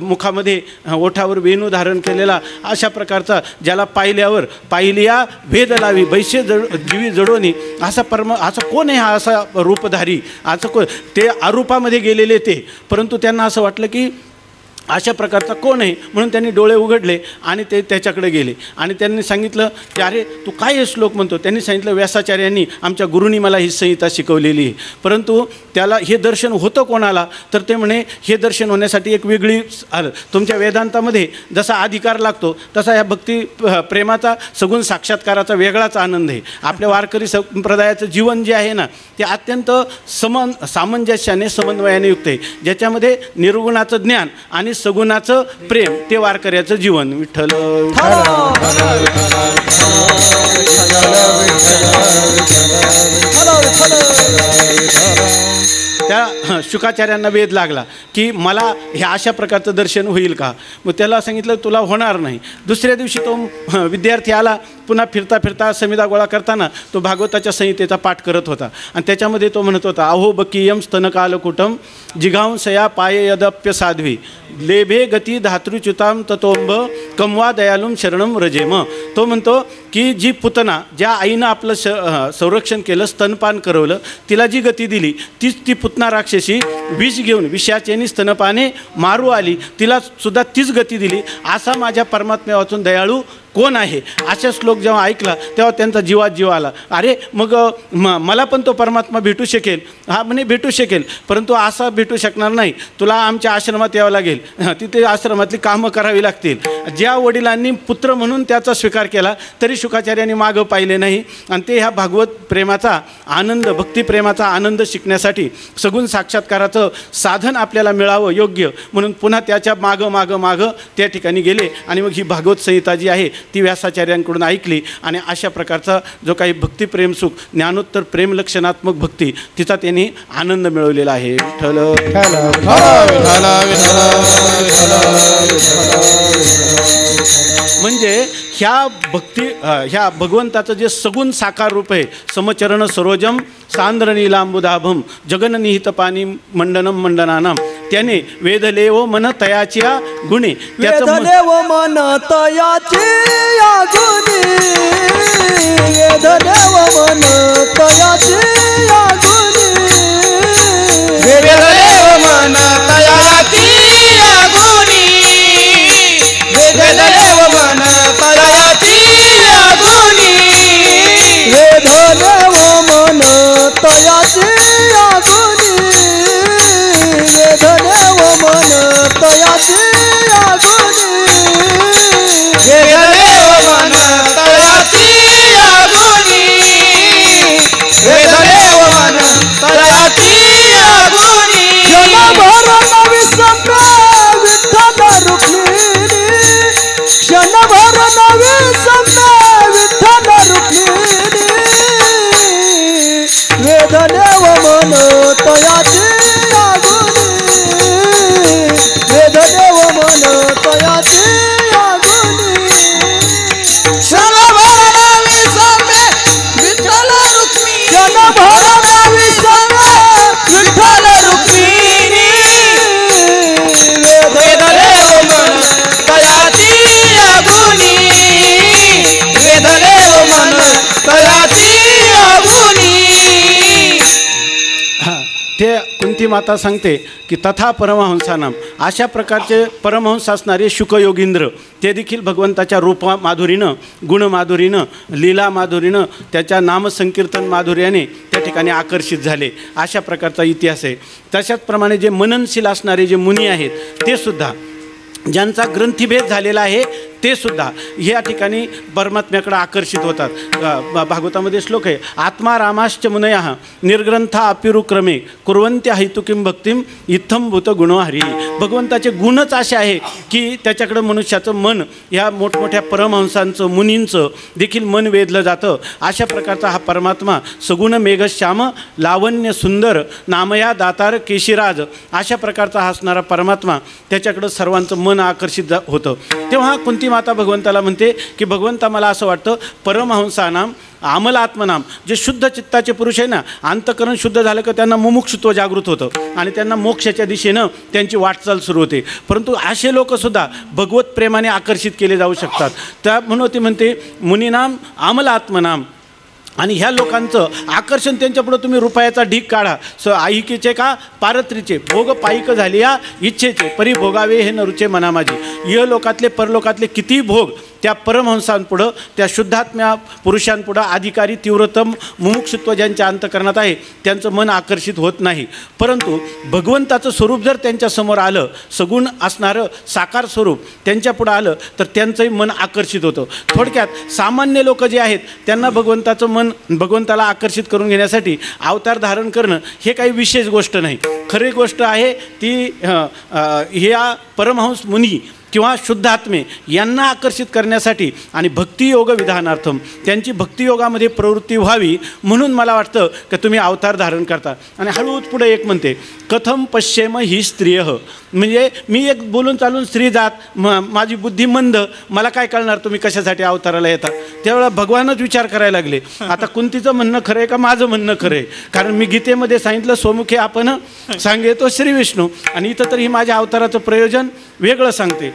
मुखामध्ये ओठावर वेणू धारण केलेला, अशा प्रकारचा, ज्याला पाहिल्यावर पाहिलिया भेद लावी बैसे जीवी जडोनी, असं कोण आहे हा असा रूपधारी. असं ते अरूपामध्ये गेलेले ते, परंतु त्यांना असं वाटलं की अशा प्रकारचा कोण आहे. म्हणून त्यांनी डोळे उघडले आणि ते त्याच्याकडे गेले आणि त्यांनी सांगितलं की अरे तू काय हे श्लोक म्हणतो. त्यांनी सांगितलं व्यासाचार्यांनी, आमच्या गुरुनी मला ही संहिता शिकवलेली आहे. परंतु त्याला हे दर्शन होतं कोणाला. तर ते म्हणे हे दर्शन होण्यासाठी एक वेगळी आलं. तुमच्या वेदांतामध्ये जसा अधिकार लागतो तसा ह्या भक्ती प्रेमाचा सगुण साक्षात्काराचा वेगळाच आनंद आहे. आपल्या वारकरी संप्रदायाचं जीवन जे आहे ना ते अत्यंत सामंजस्याने समन्वयाने युक्त आहे, ज्याच्यामध्ये निर्गुणाचं ज्ञान आणि सगुणाचं प्रेम ते वारकऱ्याचं जीवन. विठ्ठल त्या शुकाचार्यांना वेध लागला की मला ह्या अशा प्रकारचं दर्शन होईल का. मग त्याला सांगितलं तुला होणार नाही. दुसऱ्या दिवशी तो विद्यार्थी आला. पुन्हा फिरता फिरता समिधा गोळा करताना तो भागवताच्या संहितेचा पाठ करत होता आणि त्याच्यामध्ये तो म्हणत होता अहो बकीयम स्तनकालकुटम जिघांसया पाय यदप्य साध्वी लेभे गती धातृच्युताम ततोंब कमवा दयालुम शरणम रजेम. तो म्हणतो की जी पुतना, ज्या आईनं आपलं संरक्षण केलं, स्तनपान करवलं, तिला जी गती दिली तीच ती पुतना राक्षसी विष घेऊन विषाचेनी स्तनपाने मारू आली, तिला सुद्धा तीच गती दिली. असा माझ्या परमात्म्या वाचून दयाळू कोण आहे. अशा श्लोक जेव्हा ऐकला तेव्हा त्यांचा जीवात जीव आला. अरे मग मला पण तो परमात्मा भेटू शकेल. हा म्हणे भेटू शकेल, परंतु असा भेटू शकणार नाही. तुला आमच्या आश्रमात यावं लागेल, तिथे आश्रमातली कामं करावी लागतील. ज्या वडिलांनी पुत्र म्हणून त्याचा स्वीकार केला तरी शुकाचार्यांनी मागं पाहिले नाही. आणि ते ह्या भागवत प्रेमाचा आनंद, भक्तिप्रेमाचा आनंद शिकण्यासाठी सगुण साक्षात्काराचं साधन आपल्याला मिळावं योग्य म्हणून पुन्हा त्याच्या मागं त्या ठिकाणी गेले. आणि मग ही भागवत संहिता जी आहे ती व्यासाचार्यांकडून ऐकली. आणि अशा प्रकारचा जो काही भक्तिप्रेम सुख, ज्ञानोत्तर प्रेम लक्षणात्मक भक्ती, तिचा त्यांनी आनंद मिळवलेला आहे. विठ्ठल म्हणजे ह्या भगवंताचं जे सगुण साकार रूप आहे, समचरण सरोजम सांद्र नीलांबुदाभम जगननिहित पाणी मंडनम मंडनानाम, त्याने वेदलेव मन तयाच्या गुणे, वेदलेव मन तयाच्या गुणे, वेदलेव मन तयाच्या गुणे, वेदलेव मन तयाची गुणी, वेदलेव मन तयाची गुणी, वेदलेव मन तयाच्या गुणी, वेदलेव मन तयाच्या गुणी, वेदलेव मन तयाची गुणी, वेदलेव मन तयाची गुणी. क्षणभर नवी सम्य विठ्ठल रुक्मिणी, क्षणभर नवी सम्य विठ्ठल रुक्मिणी, वेदलेव मन तयाची गुणी, वेदलेव मन तयाची गुणी. क्षणभर नवी सम्य विठ्ठल रुक्मिणी, क्षणभर नवी सम्य विठ्ठल रुक्मिणी, वेदलेव मन तयाची गुणी, वेदलेव मन तयाची गुणी. ते कुंती माता सांगते की तथा परमहंसानाम, अशा प्रकारचे परमहंस असणारे शुकयोगींद्र ते देखील भगवंताच्या रूपा माधुरीनं, गुणमाधुरीनं, लीला माधुरीनं, त्याच्या नामसंकीर्तन माधुर्याने त्या ठिकाणी आकर्षित झाले. अशा प्रकारचा इतिहास आहे. तशाचप्रमाणे जे मननशील असणारे जे मुनी आहेत ते सुद्धा, ज्यांचा ग्रंथीभेद झालेला आहे ते सुद्धा या ठिकाणी परमात्म्याकडे आकर्षित होतात. भागवतामध्ये श्लोक आहे, आत्मा रामाश्च मुनयः निर्ग्रंथा अपिरुक्रमे कुर्वन्त्या हैतुकीं भक्तिम इत्थम भूत गुणो हरी. भगवंताचे गुणच असे आहे की त्याच्याकडं मनुष्याचं मन, ह्या मोठमोठ्या परमहंसांचं, मुनींचं देखील मन वेधलं जातं. अशा प्रकारचा हा परमात्मा सगुण मेघश्याम लावण्य सुंदर नामया दातार केशिराज, अशा प्रकारचा हा असणारा परमात्मा, त्याच्याकडं सर्वांचं मन आकर्षित होतं. तेव्हा कुंती माता भगवंताला म्हणते की भगवंता, मला असं वाटतं परमहंसानाम आमलात्मनाम, जे शुद्ध चित्ताचे पुरुष आहे ना, अंतकरण शुद्ध झालं का त्यांना मुमुक्षुत्व जागृत होतं आणि त्यांना मोक्षाच्या दिशेनं त्यांची वाटचाल सुरू होते. परंतु असे लोकसुद्धा भगवत प्रेमाने आकर्षित केले जाऊ शकतात. त्या म्हणून ती म्हणते मुनीनाम आमलात्मनाम. आणि ह्या लोकांचं आकर्षण, त्यांच्यापुढं तुम्ही रुपयाचा ढीग काढा, ऐहिकेचे का पारत्रीचे भोग पायिक झाली या इच्छेचे परिभोगावे हे नरुचे मना माझी. य लोकातले परलोकातले किती भोग त्या परमहंसांपुढं, त्या शुद्धात्म्या पुरुषांपुढं अधिकारी तीव्रतम मुमुक्षुत्व ज्यांच्या अंतकरणात आहे त्यांचं मन आकर्षित होत नाही. परंतु भगवंताचं स्वरूप जर त्यांच्यासमोर आलं, सगुण असणारं साकार स्वरूप त्यांच्यापुढं आलं तर त्यांचंही मन आकर्षित होतं. थोडक्यात सामान्य लोक जे आहेत त्यांना भगवंताचं मन, भगवंताला आकर्षित करून घेण्यासाठी अवतार धारण करणं हे काही विशेष गोष्ट नाही. खरी गोष्ट आहे ती ह्या परमहंस मुनी किंवा शुद्धात्मे यांना आकर्षित करण्यासाठी आणि भक्तियोग विधानार्थम, त्यांची भक्तियोगामध्ये प्रवृत्ती व्हावी म्हणून मला वाटतं की तुम्ही अवतार धारण करता. आणि हळूच पुढे एक म्हणते, कथम पश्येम ही स्त्रियः, म्हणजे मी एक बोलून चालून स्त्री जात, माझी बुद्धी मंद, मला काय कळणार तुम्ही कशासाठी अवताराला येतात. त्यावेळेला भगवानच विचार करायला लागले, आता कुंतीचं म्हणणं खरं आहे का माझं म्हणणं खरं आहे. कारण मी गीतेमध्ये सांगितलं स्वमुखे आपण सांगेतो श्री विष्णू, आणि इथं तर ही माझ्या अवताराचं प्रयोजन वेगळं सांगते.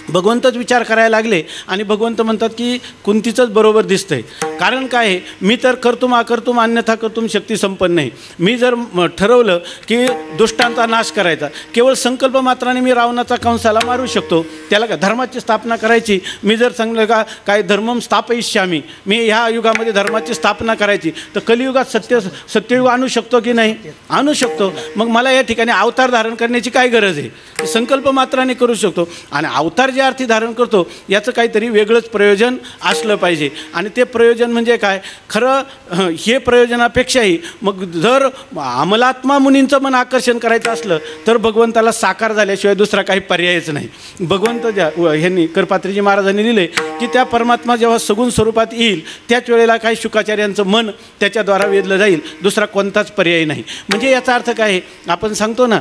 भगवंतच विचार करायला लागले आणि भगवंत म्हणतात की कुंतीचंच बरोबर दिसतंय. कारण काय आहे, मी तर कर्तुम अकर्तुम अन्यथा कर्तुम शक्ती संपन्न नाही. मी जर ठरवलं की दुष्टांचा नाश करायचा, केवळ संकल्प मात्राने मी रावणाचा कंसाला मारू शकतो. त्याला का धर्माची स्थापना करायची, मी जर सांगलं का काय धर्मम स्थापयिष्यामी, मी ह्या युगामध्ये धर्माची स्थापना करायची, तर कलियुगात सत्ययुग आणू शकतो की नाही? आणू शकतो. मग मला या ठिकाणी अवतार धारण करण्याची काय गरज आहे? संकल्प मात्राने करू शकतो. आणि अवतार जे अर्थी धारण करतो याचं काहीतरी वेगळंच प्रयोजन असलं पाहिजे. आणि ते प्रयोजन म्हणजे काय? खरं हे प्रयोजनापेक्षाही मग जर अमलात्मा मुनींचं मन आकर्षण करायचं असलं तर भगवंताला साकार झाल्याशिवाय दुसरा काही पर्यायच नाही. भगवंत ह्यांनी करपात्रीजी महाराजांनी लिहिले की त्या परमात्मा जेव्हा सगुण स्वरूपात येईल त्याच वेळेला काही शुकाचार्यांचं मन त्याच्याद्वारा वेधलं जाईल, दुसरा कोणताच पर्याय नाही. म्हणजे याचा अर्थ काय आहे? आपण सांगतो ना,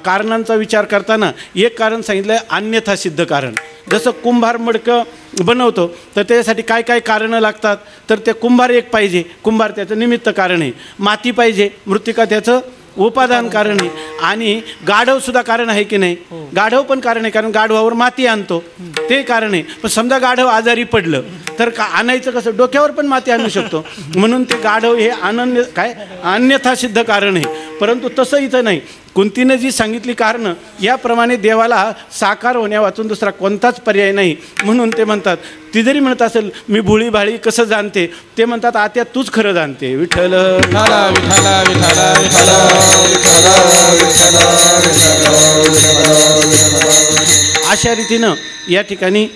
कारणांचा विचार करताना एक कारण सांगितलं आहे अन्यथा सिद्ध कारण. जसं कुंभार मडकं बनवतो तर त्याच्यासाठी काय काय कारणं लागतात, तर ते कुंभार एक पाहिजे, कुंभार त्याचं निमित्त कारण आहे. माती पाहिजे, मृत्तिका त्याचं उपादान कारण आहे. आणि गाढवसुद्धा कारण आहे की नाही? गाढव पण कारण आहे, कारण गाढवावर माती आणतो ते कारण आहे. पण समजा गाढव आजारी पडलं तर का आणायचं कसं? डोक्यावर पण माती आणू शकतो. म्हणून ते गाढव हे अन्यथा सिद्ध कारण आहे. परंतु तसं इथं नाही. कुंतीनं जी सांगितली कारणं याप्रमाणे देवाला साकार होण्या वाचून दुसरा कोणताच पर्याय नाही. म्हणून ते म्हणतात, ती जरी म्हणत असेल मी भोळी भाळी कसं जाणते, ते म्हणतात आत्या तूच खरं जाणते. विठ्ठल विठ्ठला विठ्ठला विठ्ठला अशा रीतीनं या ठिकाणी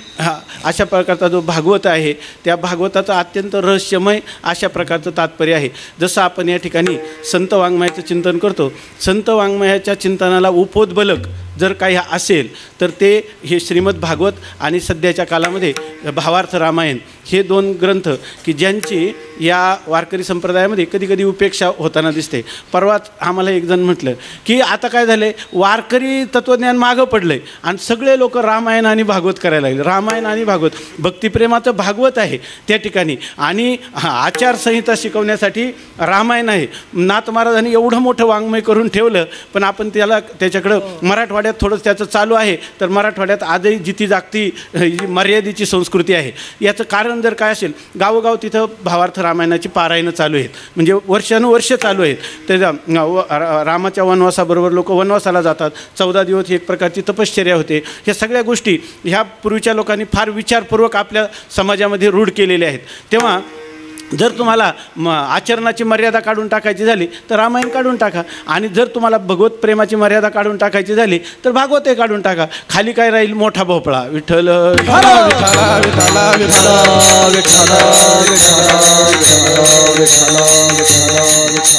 अशा प्रकारचा जो भागवत आहे त्या भागवताचं अत्यंत रहस्यमय अशा प्रकारचं तात्पर्य आहे. जसं आपण या ठिकाणी संत वाङ्मयाचं चिंतन करतो, संत वाङ्मयाच्या चिंतनाला उपोद्बलक जर काही असेल तर ते हे श्रीमद भागवत आणि सध्याच्या काळामध्ये भावार्थ रामायण हे दोन ग्रंथ की ज्यांची या वारकरी संप्रदायामध्ये कधीकधी उपेक्षा होताना दिसते. परवाच आम्हाला एक जण म्हटलं की आता काय झालं आहे, वारकरी तत्त्वज्ञान मागं पडलं आहे आणि सगळे लोक रामायण आणि भागवत करायला लागले. रामायण आणि भागवत भक्तिप्रेमाचं भागवत आहे त्या ठिकाणी, आणि आचारसंहिता शिकवण्यासाठी रामायण आहे. नाथ महाराजांनी एवढं मोठं वाङ्मय करून ठेवलं, पण आपण त्याच्याकडं मराठवाड्यात थोडंसं त्याचं चालू आहे. तर मराठवाड्यात आजही जिती जागती मर्यादेची संस्कृती आहे. याचं कारण जर काय असेल, गावोगाव तिथं भावार्थ रामायणाची पारायणं चालू आहेत, म्हणजे वर्षानुवर्ष चालू आहेत. त्याच्या रामाच्या वनवासाबरोबर लोक वनवासाला जातात, 14 दिवस एक प्रकारची तपश्चर्या होते. ह्या सगळ्या गोष्टी ह्या पूर्वीच्या लोकांनी फार विचारपूर्वक आपल्या समाजामध्ये रूढ केलेल्या आहेत. तेव्हा जर तुम्हाला आचरणाची मर्यादा काढून टाकायची झाली तर रामायण काढून टाका, आणि जर तुम्हाला भगवत प्रेमाची मर्यादा काढून टाकायची झाली तर भागवत काढून टाका. खाली काय राहील? मोठा भोपळा. विठ्ठल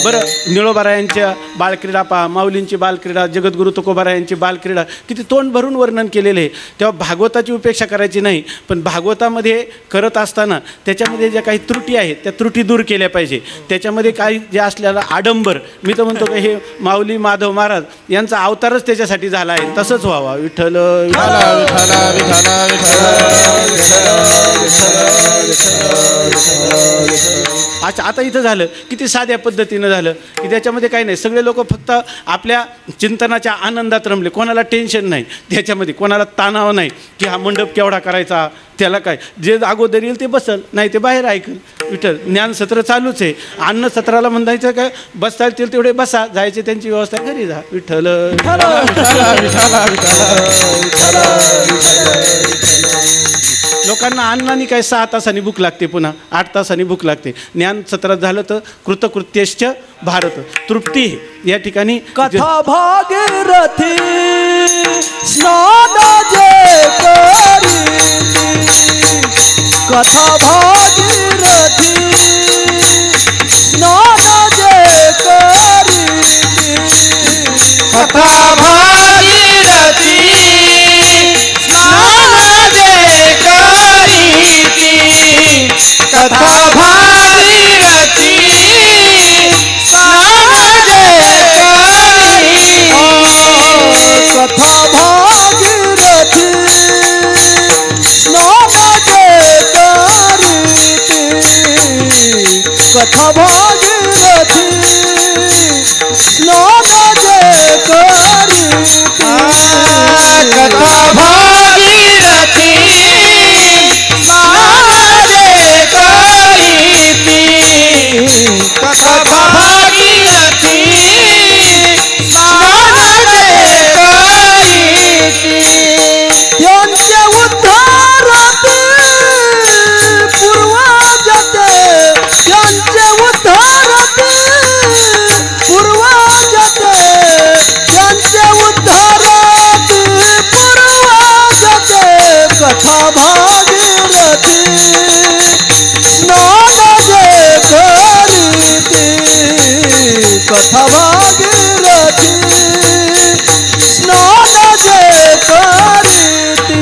बरं, निळोबारायांच्या बालक्रीडा पहा, माऊलींची बालक्रीडा, जगद्गुरू तुकोबारायांची बालक्रीडा, किती तोंड भरून वर्णन केलेले आहे. तेव्हा भागवताची उपेक्षा करायची नाही, पण भागवतामध्ये करत असताना त्याच्यामध्ये ज्या काही त्रुटी आहेत त्या त्रुटी दूर केल्या पाहिजे. त्याच्यामध्ये काही जे असलेला आडंबर, मी तर म्हणतो की हे माऊली माधव महाराज यांचा अवतारच त्याच्यासाठी झाला आहे, तसंच व्हावा. विठ्ठल अच्छा, आता इथं झालं किती साध्या पद्धतीनं झालं की त्याच्यामध्ये काही नाही. सगळे लोक फक्त आपल्या चिंतनाच्या आनंदात रमले, कोणाला टेन्शन नाही त्याच्यामध्ये, कोणाला ताणाव नाही की हा मंडप केवढा करायचा, त्याला काय जे अगोदर येईल ते बसल, नाही ते बाहेर ऐकल. विठ्ठल ज्ञान सत्र चालूच आहे. अन्न सत्राला म्हणायचं काय, बसता येतील तेवढे बसा, जायचे त्यांची व्यवस्था घरी जा. विठ्ठल लोकांना अन्नाने काय 6 तासांनी भूक लागते, पुन्हा 8 तासांनी भूक लागते. ज्ञान सत्रात झालं तर कृतकृत्यश्च भारत, तृप्ती या ठिकाणी. कथा भागीरथी स्नान जे करी, कथा भागीरथी स्नान जे करी, कथा भागीरथी स्नान जे करीती, कथा भागीरथी स्नान जे करीती, कथा भागीरथी स्नान जे करीती, कथा भागीरथी स्नान जे करीती, कथा भागीरथी स्नान जे करीती, कथा भागीरथी स्नान जे करीती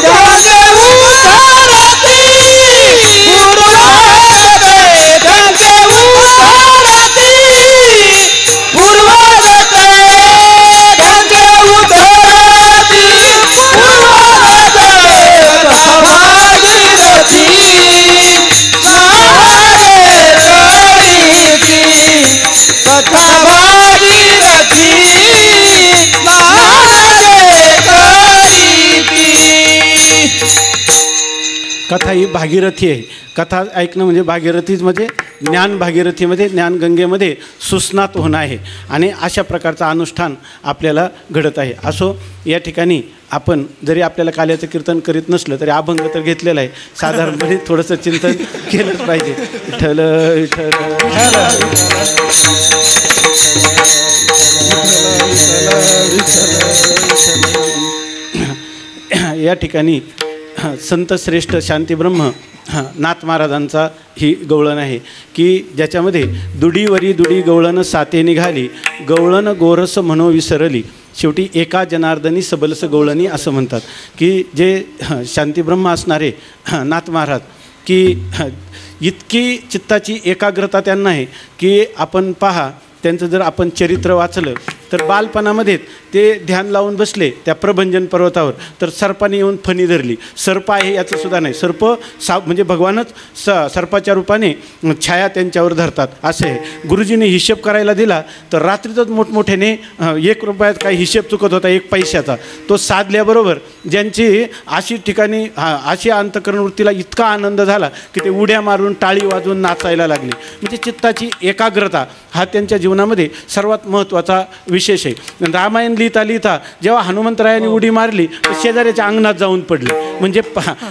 गंगे उतरती पूर्वाते गंगे उतरती पूर्वाते गंगे उतरती पूर्वाते कथा भागीरथी नारे करीती कथा भागीरथी नारे करीती. कथा ही भागीरथी आहे. कथा ऐकणं म्हणजे भागीरथीच म्हणजे ज्ञान भागीरथीमध्ये ज्ञानगंगेमध्ये सुस्नात होणं आहे आणि अशा प्रकारचं अनुष्ठान आपल्याला घडत आहे. असो या ठिकाणी आपण जरी आपल्याला काल्याचं कीर्तन करीत नसलं तरी अभंग तर घेतलेला आहे. साधारणपणे थोडंसं चिंतन केलंच पाहिजे. विठ्ठल विठ्ठल या ठिकाणी संत श्रेष्ठ शांतीब्रह्म नाथ महाराजांचा ही गवळण आहे की ज्याच्यामध्ये दुडीवरी दुडी गवळण साते निघाली गवळण गोरस म्हणो विसरली शेवटी एका जनार्दनी सबलस गवळणी असं म्हणतात की जे शांतीब्रह्म असणारे नाथ महाराज की इतकी चित्ताची एकाग्रता त्यांना आहे की आपण पहा त्यांचं जर आपण चरित्र वाचलं तर बालपणामध्ये ते ध्यान लावून बसले त्या प्रभंजन पर्वतावर तर सर्पाने येऊन फणी धरली. सर्प आहे याचं सुद्धा नाही. सर्प म्हणजे भगवानच सर्पाच्या रूपाने छाया त्यांच्यावर धरतात असे आहे. गुरुजीने हिशेब करायला दिला तर रात्रीतच मोठमोठ्याने 1 रुपयात काही हिशेब चुकत होता 1 पैशाचा तो साधल्याबरोबर ज्यांची अशी ठिकाणी अशी अंतःकरण वृत्तीला इतका आनंद झाला की ते उड्या मारून टाळी वाजवून नाचायला लागले. म्हणजे चित्ताची एकाग्रता हा त्यांच्या जीवनामध्ये सर्वात महत्त्वाचा विशेष आहे. रामायण लिहिता लिहिता जेव्हा हनुमंतरायाने उडी मारली तर शेजाऱ्याच्या अंगणात जाऊन पडले. म्हणजे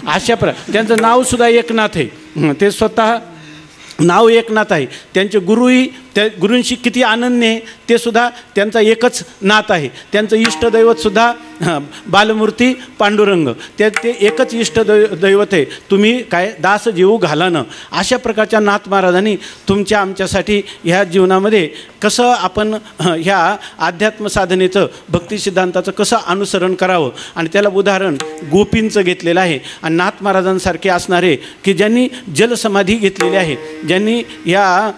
अशा त्यांचं नावसुद्धा एकनाथ आहे. ते स्वतः नाव एकनाथ आहे. त्यांचे गुरुही त्या गुरूंशी किती अनन्य आहे ते सुद्धा त्यांचा एकच नाथ आहे. त्यांचं इष्टदैवतसुद्धा बालमूर्ती पांडुरंग ते एकच दैवत आहे. तुम्ही काय दास जीव घालानं अशा प्रकारच्या नाथ महाराजांनी तुमच्या आमच्यासाठी ह्या जीवनामध्ये कसं आपण ह्या अध्यात्म साधनेचं भक्ती सिद्धांताचं कसं अनुसरण करावं आणि त्याला उदाहरण गोपींचं घेतलेलं आहे. आणि नाथ महाराजांसारखे असणारे की ज्यांनी जलसमाधी घेतलेली आहे ज्यांनी या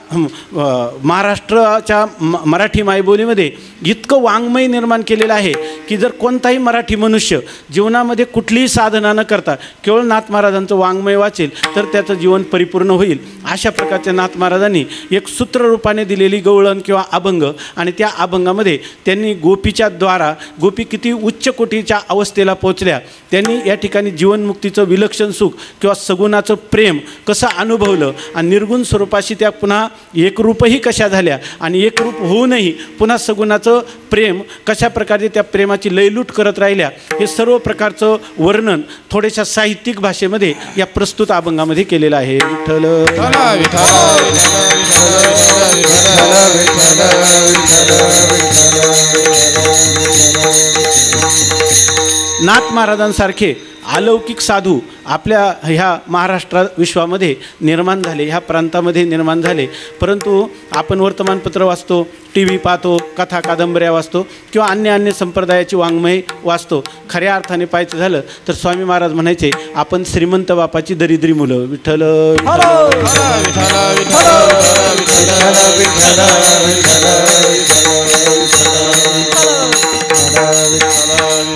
महाराष्ट्राच्या मराठी मायबोलीमध्ये इतकं वाङ्मय निर्माण केलेलं आहे की जर कोणताही मराठी मनुष्य जीवनामध्ये कुठलीही साधना न करता केवळ नाथ महाराजांचं वाङ्मय वाचेल तर त्याचं जीवन परिपूर्ण होईल. अशा प्रकारच्या नाथ महाराजांनी एक सूत्ररूपाने दिलेली गवळण किंवा अभंग आणि त्या अभंगामध्ये त्यांनी गोपीच्या द्वारा गोपी किती उच्च कोटीच्या अवस्थेला पोचल्या त्यांनी या ठिकाणी जीवनमुक्तीचं विलक्षण सुख किंवा सगुणाचं प्रेम कसं अनुभवलं आणि निर्गुण स्वरूपाशी त्या पुन्हा एकरूपही कशा झाल्या आणि एकरूप होऊनही पुन्हा सगुणाचं प्रेम कशा प्रकारे त्या प्रेमाची लयलूट करत राहिल्या हे सर्व प्रकारचं वर्णन थोड्याशा साहित्यिक भाषेमध्ये या प्रस्तुत अभंगामध्ये केलेलं आहे. विठ्ठल नाथ महाराजांसारखे अलौकिक साधू आपल्या ह्या महाराष्ट्र विश्वामध्ये निर्माण झाले ह्या प्रांतामध्ये निर्माण झाले. परंतु आपण वर्तमानपत्र वाचतो टी व्ही पाहतो कथा कादंबऱ्या वाचतो किंवा अन्य संप्रदायाची वाङ्मय वाचतो. खऱ्या अर्थाने पाहायचं झालं तर स्वामी महाराज म्हणायचे आपण श्रीमंत बापाची दरिद्री मुलं. विठ्ठल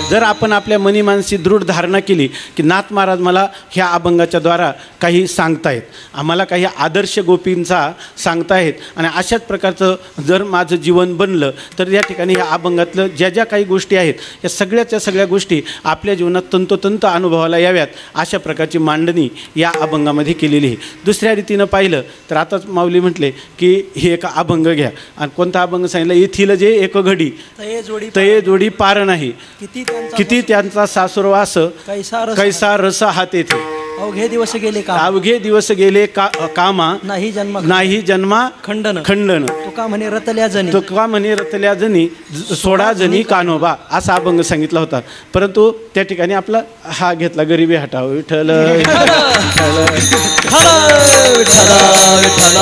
जर आपण आपल्या मनी मानसी दृढ धारणा केली की नाथ महाराज मला ह्या अभंगाच्या द्वारा काही सांगतायत आम्हाला काही आदर्श गोपींचा सांगतायत आणि अशाच प्रकारचं जर माझं जीवन बनलं तर या ठिकाणी ह्या अभंगातलं ज्या ज्या काही गोष्टी आहेत या सगळ्याच्या सगळ्या गोष्टी आपल्या जीवनात तंतोतंत अनुभवाला याव्यात अशा प्रकारची मांडणी या अभंगामध्ये केलेली आहे. दुसऱ्या रीतीनं पाहिलं तर आताच माऊली म्हटले की हे एक अभंग घ्या आणि कोणता अभंग सांगितलं येथील जे एक घडी तये जोडी पार नाही किती त्यांचा सासुरवास कैसा रस हात येथे अवघे दिवस गेले कामा नाही जन्मा खंडन तुका म्हणे रतल्या जणी सोडा जणी कानोबा असा अभंग सांगितला होता. परंतु त्या ठिकाणी आपला हा घेतला गरिबी हटाव. विठ्ठल विठ्ठल विठ्ठल विठ्ठल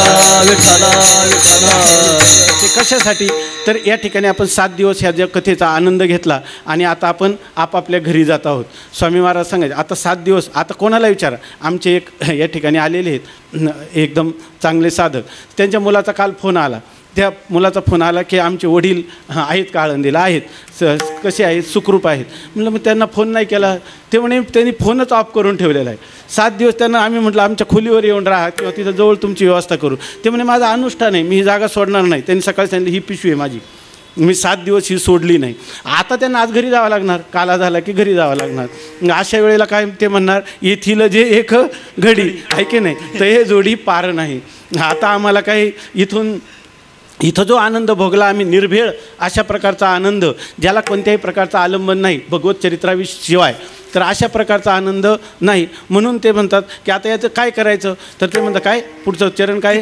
विठ्ठल विठ्ठल कशासाठी तर या ठिकाणी आपण 7 दिवस ह्या ज्या कथेचा आनंद घेतला आणि आता आपण आपापल्या घरी जात आहोत. स्वामी महाराज सांगायचे आता 7 दिवस आता कोणाला विचारा. आमचे एक या ठिकाणी आलेले आहेत एकदम चांगले साधक. त्यांच्या मुलाचा काल फोन आला. त्या मुलाचा फोन आला की आमचे वडील आहेत का आळंदीला आहेत, कसे आहेत, सुखरूप आहेत. म्हटलं मग त्यांना फोन नाही केला. ते म्हणे त्यांनी फोनच ऑफ करून ठेवलेला आहे. 7 दिवस त्यांना आम्ही म्हटलं आमच्या खोलीवर येऊन राहा किंवा तिथं जवळ तुमची व्यवस्था करू. ते म्हणे माझा अनुष्ठान आहे, मी ही जागा सोडणार नाही. त्यांनी सकाळी सांगितलं ही पिशवी आहे माझी, मी 7 दिवस ही सोडली नाही. आता त्यांना आज घरी जावं लागणार, काला झाला की घरी जावं लागणार. अशा वेळेला काय ते म्हणणार येथील जे एक घडी आहे की नाही तर हे जोडी पार नाही. आता आम्हाला काही इथं जो आनंद भोगला आम्ही निर्भेळ अशा प्रकारचा आनंद ज्याला कोणत्याही प्रकारचा आलंबन नाही भगवत चरित्राशिवाय, तर अशा प्रकारचा आनंद नाही. म्हणून ते म्हणतात की आता याचं काय करायचं. तर ते म्हणतात काय पुढचं चरण काय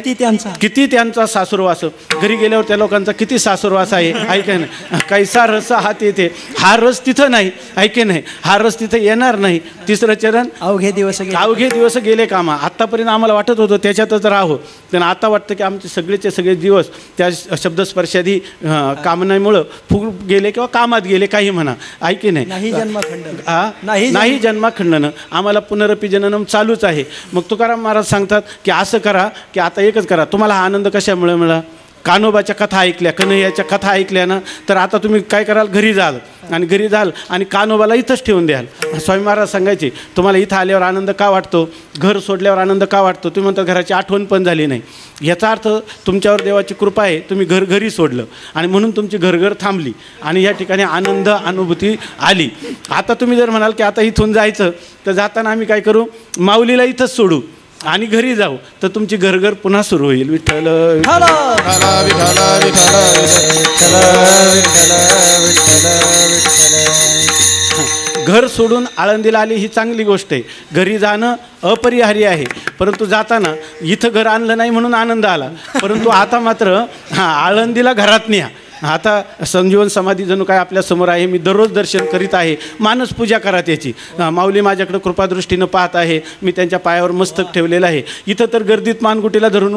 किती त्यांचा सासुरवास. घरी गेल्यावर त्या लोकांचा किती सासुरवास आहे ऐके नाही. कैसा रस हात येते, हा रस तिथं नाही ऐके नाही, हा रस तिथं येणार नाही. तिसरं चरण अवघे दिवस गेले कामा. आत्तापर्यंत आम्हाला वाटत होतं त्याच्यातच राहावं, पण आता वाटतं की आमचे सगळेचे सगळे दिवस त्या शब्दस्पर्शादी कामनामुळं फुग गेले किंवा कामात गेले काही म्हणा ऐके नाही. नाही जन्माखंडनं आम्हाला पुनरपी जननम चालूच आहे. मग तुकाराम महाराज सांगतात की असं करा की आता एकच करा. तुम्हाला हा आनंद कशामुळे मिळाला. कान्होबाच्या कथा ऐकल्या, कन्हैयाच्या कथा ऐकल्या ना, तर आता तुम्ही काय कराल घरी जाल आणि घरी जाल आणि कान्होबाला इथंच ठेवून द्याल. स्वामी महाराज सांगायचे तुम्हाला इथं आल्यावर आनंद का वाटतो, घर सोडल्यावर आनंद का वाटतो. तुम्ही म्हणता घराची आठवण पण झाली नाही. याचा अर्थ तुमच्यावर देवाची कृपा आहे, तुम्ही घरी सोडलं आणि म्हणून तुमची घर थांबली आणि या ठिकाणी आनंद अनुभूती आली. आता तुम्ही जर म्हणाल की आता इथून जायचं तर जाताना आम्ही काय करू, माऊलीला इथंच सोडू आणि घरी जाऊ, तर तुमची घर पुन्हा सुरू होईल. विठ्ठल घर सोडून आळंदीला आली ही चांगली गोष्ट आहे. घरी जाणं अपरिहार्य आहे, परंतु जाताना इथं घर आणलं नाही म्हणून आनंद आला. परंतु आता मात्र आळंदीला घरात न्या. आता संजीवन समाधी जणू काय आपल्यासमोर आहे. मी दररोज दर्शन करीत आहे. मानस पूजा करा त्याची. माऊली माझ्याकडे कृपादृष्टीनं पाहत आहे. मी त्यांच्या पायावर मस्तक ठेवलेलं आहे. इथं तर गर्दीत मानगुटीला धरून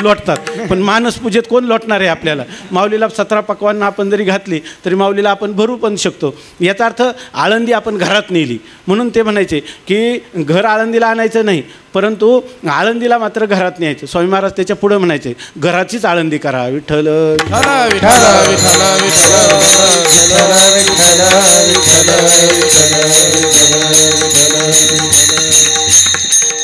लोटतात, पण मानस पूजेत कोण लोटणार आहे आपल्याला. माऊलीला 17 पक्वांना आपण जरी घातली तरी माऊलीला आपण भरू पण शकतो. याचा अर्थ आळंदी आपण घरात नेली. म्हणून ते म्हणायचे की घर आळंदीला आणायचं नाही, परंतु आळंदीला मात्र घरात न्यायचं. स्वामी महाराज त्याच्या पुढे म्हणायचे घराचीच आळंदी करा. विठ्ठल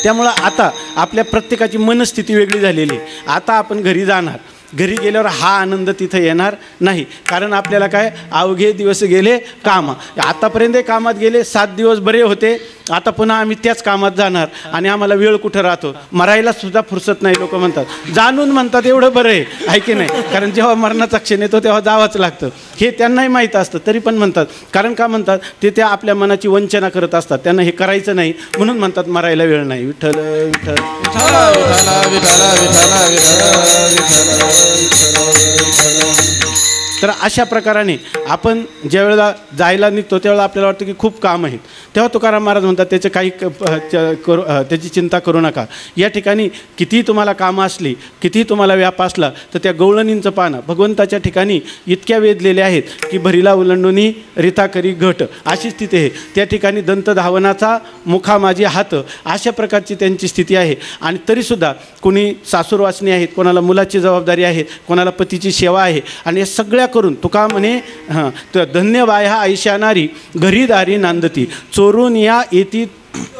त्यामुळं आता आपल्या प्रत्येकाची मनस्थिती वेगळी झालेली आहे. आता आपण घरी जाणार, घरी गेल्यावर हा आनंद तिथं येणार नाही. कारण आपल्याला काय अवघे दिवस गेले कामा. आतापर्यंत कामात गेले, 7 दिवस बरे होते, आता पुन्हा आम्ही त्याच कामात जाणार आणि आम्हाला वेळ कुठं राहतो. मरायला सुद्धा फुरसत नाही. लोक म्हणतात, जाणून म्हणतात एवढं बरं आहे, आहे की नाही. कारण जेव्हा मरणाचा क्षण येतो तेव्हा जावंच लागतं, हे त्यांनाही माहीत असतं, तरी पण म्हणतात. कारण का म्हणतात, ते त्या आपल्या मनाची वंचना करत असतात, त्यांना हे करायचं नाही म्हणून म्हणतात मरायला वेळ नाही. विठ्ठल विठ्ठल तर अशा प्रकाराने आपण ज्या वेळेला जायला निघतो त्यावेळेला आपल्याला वाटतं की खूप काम आहे. तेव्हा तुकाराम महाराज म्हणतात त्याचं काही त्याची चिंता करू नका. या ठिकाणी कितीही तुम्हाला कामं असली, कितीही तुम्हाला व्याप असला, तर त्या गवळणींचं पानं भगवंताच्या ठिकाणी इतक्या वेधलेले आहेत की भरीला उलंडुनी रिता करी घट अशी स्थिती आहे. त्या ठिकाणी दंत धावनाचा मुखा माझी हात अशा प्रकारची त्यांची स्थिती आहे. आणि तरीसुद्धा कोणी सासूरवासनी आहेत, कोणाला मुलाची जबाबदारी आहे, कोणाला पतीची सेवा आहे. आणि या सगळ्या करून तुका म्हणे तर धन्य बाया आयशानारी घरी दारी नांदती चोरून या येती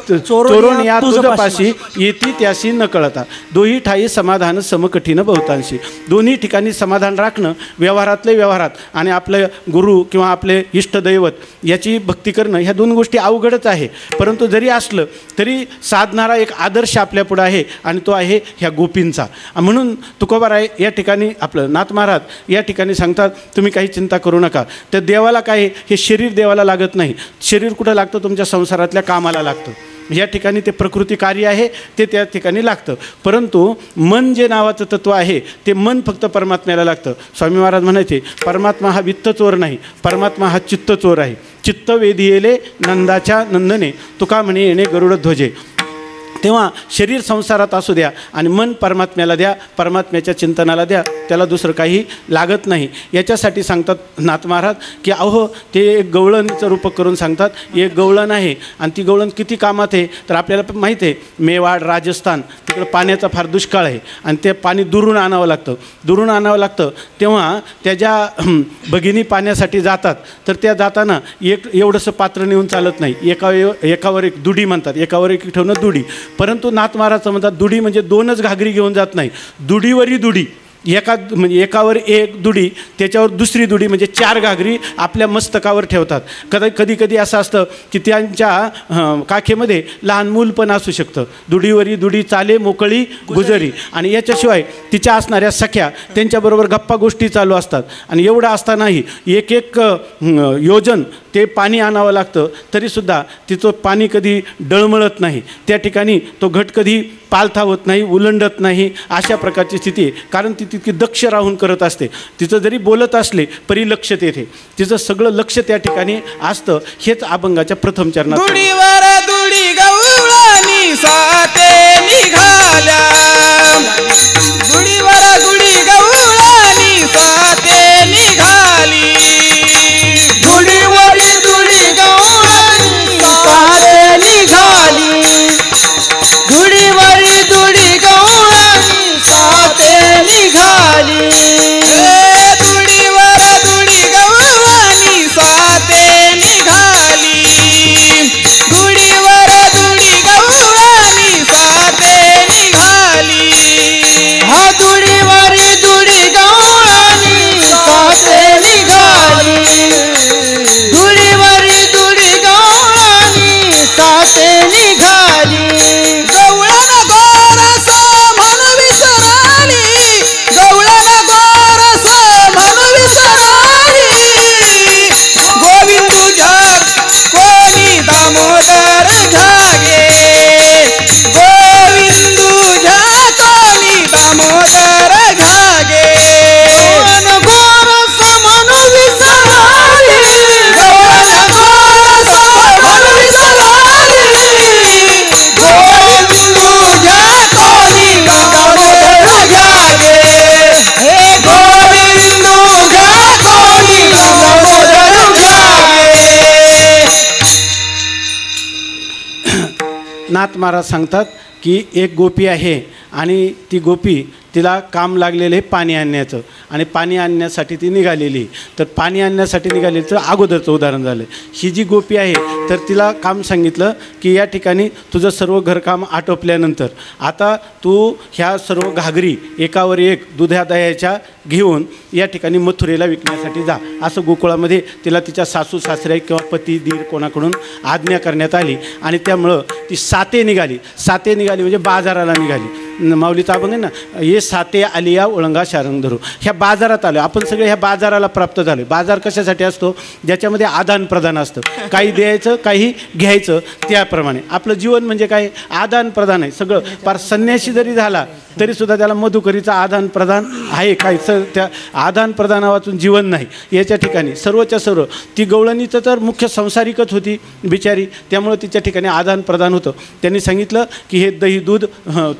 चोरून या तुझपाशी येती त्याशी न कळता दोही ठाई समाधान समकठीण बहुतांशी. दोन्ही ठिकाणी समाधान राखणं व्यवहारातले व्यवहारात आणि आपलं गुरु किंवा आपले इष्टदैवत याची भक्ती करणं ह्या 2 गोष्टी अवघडच आहे. परंतु जरी असलं तरी साधणारा एक आदर्श आपल्यापुढं आहे आणि तो आहे ह्या गोपींचा. म्हणून तुकोबाराय या ठिकाणी आपलं नाथ महाराज या ठिकाणी सांगतात तुम्ही काही चिंता करू नका. तर देवाला काय, हे शरीर देवाला लागत नाही. शरीर कुठं लागतं, तुमच्या संसारातल्या कामाला लागतं. या ठिकाणी ते प्रकृती कार्य आहे ते त्या ठिकाणी लागतं. परंतु मन जे नावाचं तत्व आहे ते मन फक्त परमात्म्याला लागतं. स्वामी महाराज म्हणायचे परमात्मा हा वित्त चोर नाही, परमात्मा हा चित्त चोर आहे. चित्त वेधी येले नंदाच्या नंदने तुका म्हणे येणे गरुड ध्वजे. तेव्हा शरीर संसारात असू द्या आणि मन परमात्म्याला द्या, परमात्म्याच्या चिंतनाला द्या, त्याला दुसरं काही लागत नाही. याच्यासाठी सांगतात नाथ महाराज की अहो ते एक गवळणीचं रूपक करून सांगतात. एक गवळण आहे आणि ती गवळण किती कामात आहे तर आपल्याला पण माहीत आहे. मेवाड, राजस्थान तिकडं पाण्याचा फार दुष्काळ आहे आणि ते पाणी दुरून आणावं लागतं. तेव्हा त्या ज्या भगिनी पाण्यासाठी जातात तर त्या जाताना एवढंसं पात्र नेऊन चालत नाही. एकावर एक दुडी म्हणतात, एकावर एक ठेवणं दुडी. परंतु नाथ महाराज म्हणतात दुडी म्हणजे 2च घागरी घेऊन जात नाही, दुडीवरी दुडी. म्हणजे एकावर एक दुडी, त्याच्यावर दुसरी दुडी म्हणजे 4 घागरी आपल्या मस्तकावर ठेवतात. कधी असं असतं की त्यांच्या काखेमध्ये लहान मूल पण असू शकतं. दुडीवरी दुडी चाले मोकळी गुजरी. आणि याच्याशिवाय तिच्या असणाऱ्या सख्या त्यांच्याबरोबर गप्पा गोष्टी चालू असतात. आणि एवढं असतानाही एक योजन ते पाणी आणावं लागतं, तरीसुद्धा तिचं पाणी कधी डळमळत नाही. त्या ठिकाणी तो घट कधी पालथा होत नाही, उलंडत नाही. अशा प्रकारची स्थिती आहे. कारण ती तितकी दक्ष राहून करत असते. तिचं जरी बोलत असले तरी लक्ष तेथे, तिचं सगळं लक्ष त्या ठिकाणी असतं. हेच अभंगाच्या प्रथम चरणात. दुडीवर दुडी गवळणी साते निघाल्या, दुडीवर दुडी गवळणी साते निघाली, दुडीवर दुडी गवळणी साते निघाली, दुडीवर दुडी गवळणी साते निघाली, दुडीवर दुडी गवळणी साते निघाली, दुडीवर दुडी गवळणी साते निघाली, हा दुडीवर दुडी गवळणी साते निघाली, दुडीवर दुडी गवळणी साते निघाली, गवळण गोरस म्हणून विसराली, गवळण गोरस म्हणून विसराली, गोविंद तुझ्या कोणी दामोदर झागे, गोविंद तुझ्या कोणी दामोदर झागे, गवळण गोरस म्हणून विसराली, गवळण गोरस म्हणून विसराली, गोविंद तुझ्या कोणी दामोदर झागे, हे गोविंद तुझ्या कोणी दामोदर झागे. नाथ महाराज सांगतात की एक गोपी आहे आणि ती गोपी तिला काम लागलेलं आहे पाणी आणण्याचं आणि पाणी आणण्यासाठी ती निघालेली. तर पाणी आणण्यासाठी निघालेली तर अगोदरचं उदाहरण झालं. ही जी गोपी आहे तर तिला काम सांगितलं की या ठिकाणी तुझं सर्व घरकाम आटोपल्यानंतर आता तू ह्या सर्व घागरी एकावर एक दुधा दह्याच्या घेऊन या ठिकाणी मथुरेला विकण्यासाठी जा, असं गोकुळामध्ये तिला तिच्या सासू सासरे किंवा पती दीर कोणाकडून आज्ञा करण्यात आली. आणि त्यामुळं ती साते निघाली म्हणजे बाजाराला निघाली. माऊलीचा अभंग आहे ना, ये साते आलिया ओळंगा शारंग धरू. ह्या बाजारात आलो आपण सगळे, ह्या बाजाराला प्राप्त झालो. बाजार कशासाठी असतो? ज्याच्यामध्ये आदान प्रदान असतं, काही द्यायचं काही घ्यायचं. त्याप्रमाणे आपलं जीवन म्हणजे काय? आदान प्रदान आहे सगळं. फार संन्यासी जरी झाला तरीसुद्धा त्याला मधुकरीचं आदान प्रदान आहे. काय त्या आदान प्रदानावाचून जीवन नाही. याच्या ठिकाणी सर्वच्या सर्व ती गवळणीचं तर मुख्य संसारिकच होती बिचारी, त्यामुळं तिच्या ठिकाणी आदान प्रदान होतं. त्यांनी सांगितलं की हे दही दूध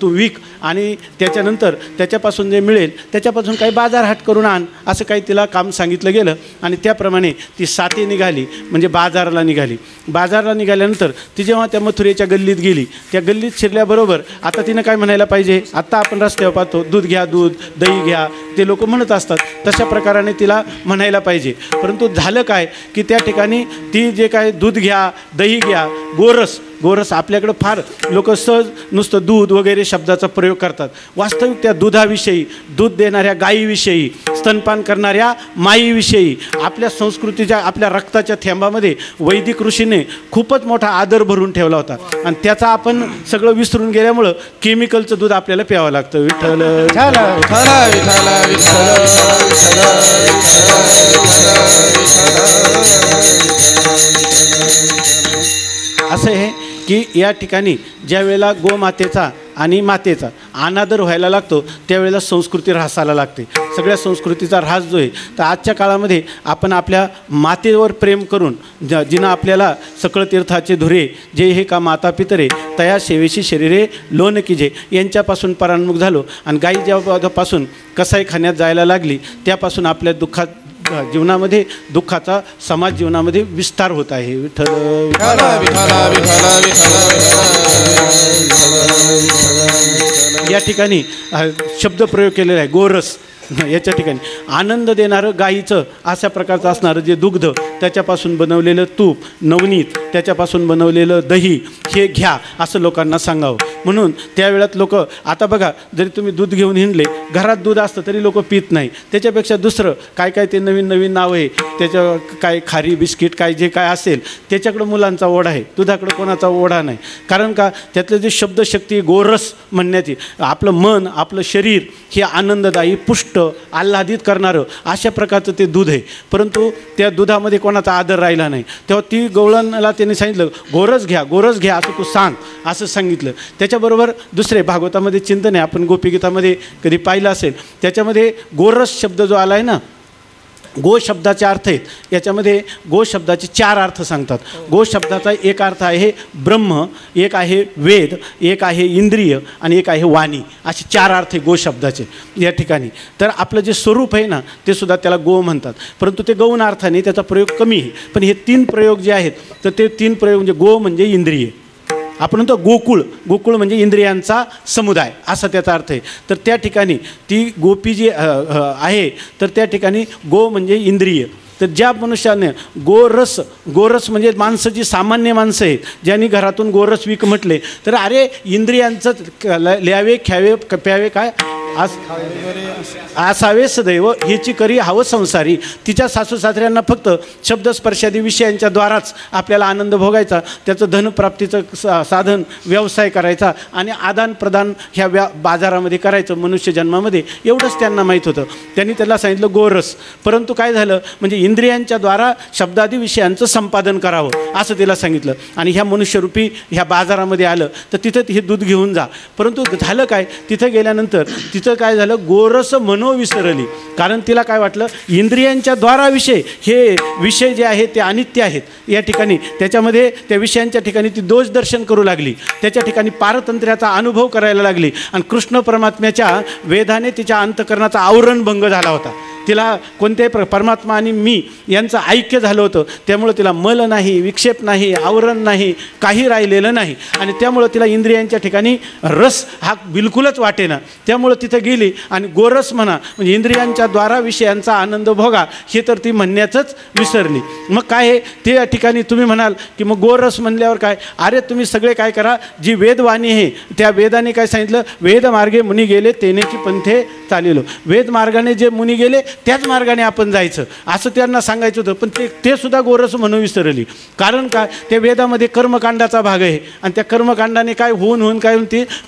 तू विक आणि त्याच्यानंतर त्याच्यापासून जे मिळेल त्याच्यापासून काही बाजार हाट करून आण, असं काही तिला काम सांगितलं गेलं. आणि त्याप्रमाणे ती साते निघाली म्हणजे बाजाराला निघाली. बाजाराला निघाल्यानंतर ती जेव्हा त्या मथुरेच्या गल्लीत गेली, त्या गल्लीत शिरल्याबरोबर आता तिनं काय म्हणायला पाहिजे? आत्ता आपण रस्त्यावर पाहतो दूध घ्या, दूध दही घ्या, ते लोक म्हणत असतात, तशा प्रकाराने तिला म्हणायला पाहिजे. परंतु झालं काय की त्या ठिकाणी ती जे काय दूध घ्या दही घ्या, गोरस आपल्याकडं फार लोक सहज नुसतं दूध वगैरे शब्दाचा प्रयोग करतात. वास्तविक त्या दुधाविषयी, दूध देणाऱ्या गायीविषयी, स्तनपान करणाऱ्या माईविषयी आपल्या संस्कृतीच्या आपल्या रक्ताच्या थेंबामध्ये वैदिक ऋषीने खूपच मोठा आदर भरून ठेवला होता. आणि त्याचा आपण सगळं विसरून गेल्यामुळं केमिकलचं दूध आपल्याला प्यावं लागतं. विठ्ठल असं आहे की या ठिकाणी ज्या वेळेला गोमातेचा आणि मातेचा अनादर व्हायला लागतो त्यावेळेला संस्कृती ऱ्हासाला लागते. सगळ्या संस्कृतीचा ऱ्हास जो आहे, तर आजच्या काळामध्ये आपण आपल्या मातेवर प्रेम करून जिनं आपल्याला सकळ तीर्थाचे धुरे जे हे का माता पितरे तया सेवेशी शरीरे लोन कीजे यांच्यापासून परान्मुख झालो आणि गाई जेव्हापासून कसाई खाण्यात जायला लागली त्यापासून आपल्या जीवनामध्ये दुःखाचा समाज जीवनामध्ये विस्तार होत आहे. विठ्ठल या ठिकाणी शब्द प्रयोग केलेला आहे. गोरस याच्या ठिकाणी आनंद देणारं गाईचं अशा प्रकारचं असणारं जे दुग्ध, त्याच्यापासून बनवलेलं तूप, नवनीत, त्याच्यापासून बनवलेलं दही हे घ्या असं लोकांना सांगावं. म्हणून त्यावेळात लोक आता बघा, जरी तुम्ही दूध घेऊन हिंडले, घरात दूध असतं तरी लोक पित नाही. त्याच्यापेक्षा दुसरं काय काय ते नवीन नवीन नाव आहे, त्याच्या काय खारी बिस्किट काय जे काय असेल त्याच्याकडं मुलांचा ओढा आहे, दुधाकडं कोणाचा ओढा नाही. कारण का त्यातलं जे शब्दशक्ती गोरस म्हणण्याची, आपलं मन आपलं शरीर हे आनंददायी पुष्ट आल्हादित करणारं अशा प्रकारचं ते दूध आहे. परंतु त्या दुधामध्ये कोणाचा आदर राहिला नाही. तेव्हा ती गवळणला त्यांनी सांगितलं गोरस घ्या, गोरस घ्या असं तू सांग असं सांगितलं. त्याच्याबरोबर दुसरे भागवतामध्ये चिंतन आहे, आपण गोपीगीतामध्ये कधी पाहिलं असेल, त्याच्यामध्ये गोरस शब्द जो आला आहे ना, गो शब्दाचे अर्थ आहेत. याच्यामध्ये गो शब्दाचे 4 अर्थ सांगतात. गो शब्दाचा एक अर्थ आहे ब्रह्म, एक आहे वेद, एक आहे इंद्रिय आणि एक आहे वाणी, असे 4 अर्थ आहे गो शब्दाचे या ठिकाणी. तर आपलं जे स्वरूप आहे ना ते सुद्धा त्याला गो म्हणतात, परंतु ते गौण अर्थाने त्याचा प्रयोग कमी आहे. पण हे 3 प्रयोग जे आहेत तर ते 3 प्रयोग म्हणजे गो म्हणजे इंद्रिय, आपण म्हणतो गोकुळ, गोकुळ म्हणजे इंद्रियांचा समुदाय असा त्याचा अर्थ आहे. तर त्या ठिकाणी ती गोपी जी आहे तर त्या ठिकाणी गो म्हणजे इंद्रिय. तर ज्या मनुष्याने गोरस, गोरस म्हणजे माणसं जी सामान्य माणसं आहेत ज्यांनी घरातून गोरस विक म्हटले तर अरे इंद्रियांचं ल्यावे ख्यावे प्यावे काय असावे सदैव हिची करी हवं संसारी. तिच्या सासू सासऱ्यांना फक्त शब्दस्पर्शादी विषयांच्या द्वाराच आपल्याला आनंद भोगायचा, त्याचं धनप्राप्तीचं साधन व्यवसाय करायचा आणि आदान प्रदान ह्या बाजारामध्ये करायचं मनुष्य जन्मामध्ये, एवढंच त्यांना माहीत होतं. त्यांनी त्याला सांगितलं गोरस. परंतु काय झालं म्हणजे इंद्रियांच्या द्वारा शब्दादी विषयांचं संपादन करावं असं तिला सांगितलं. आणि ह्या मनुष्यरूपी ह्या बाजारामध्ये आलं तर तिथं हे दूध घेऊन जा. परंतु झालं काय, तिथं गेल्यानंतर तिथं काय झालं, गोरस मनो विसरली. कारण तिला काय वाटलं इंद्रियांच्या द्वारा विषय, हे विषय जे आहेत ते अनित्य आहेत या ठिकाणी. त्याच्यामध्ये त्या विषयांच्या ठिकाणी ती दोष दर्शन करू लागली, त्याच्या ठिकाणी पारतंत्र्याचा अनुभव करायला लागली आणि कृष्ण परमात्म्याच्या वेदाने तिच्या अंतकरणाचा आवरणभंग झाला होता. तिला कोणत्याही परमात्मा आणि मी यांचं ऐक्य झालं होतं. त्यामुळं तिला मल नाही, विक्षेप नाही, आवरण नाही, काही राहिलेलं नाही. आणि त्यामुळं तिला इंद्रियांच्या ठिकाणी रस हा बिलकुलच वाटेना. त्यामुळं तिथं गेली आणि गोरस म्हणा म्हणजे इंद्रियांच्या द्वारा विषयांचा आनंद भोगा हे तर ती म्हणण्याचंच विसरली. मग काय आहे ते या ठिकाणी तुम्ही म्हणाल की मग गोरस म्हणल्यावर काय, अरे तुम्ही सगळे काय करा, जी वेदवाणी आहे त्या वेदाने काय सांगितलं, वेद मार्गे मुनी गेले तेनेची पंथे चालिलो. वेद मार्गाने जे मुनी गेले त्याच मार्गाने आपण जायचं असं त्यांना सांगायचं होतं. पण ते सुद्धा गोरस म्हणून विसरली. कारण काय, त्या वेदामध्ये कर्मकांडाचा भाग आहे आणि त्या कर्मकांडाने काय होऊन काय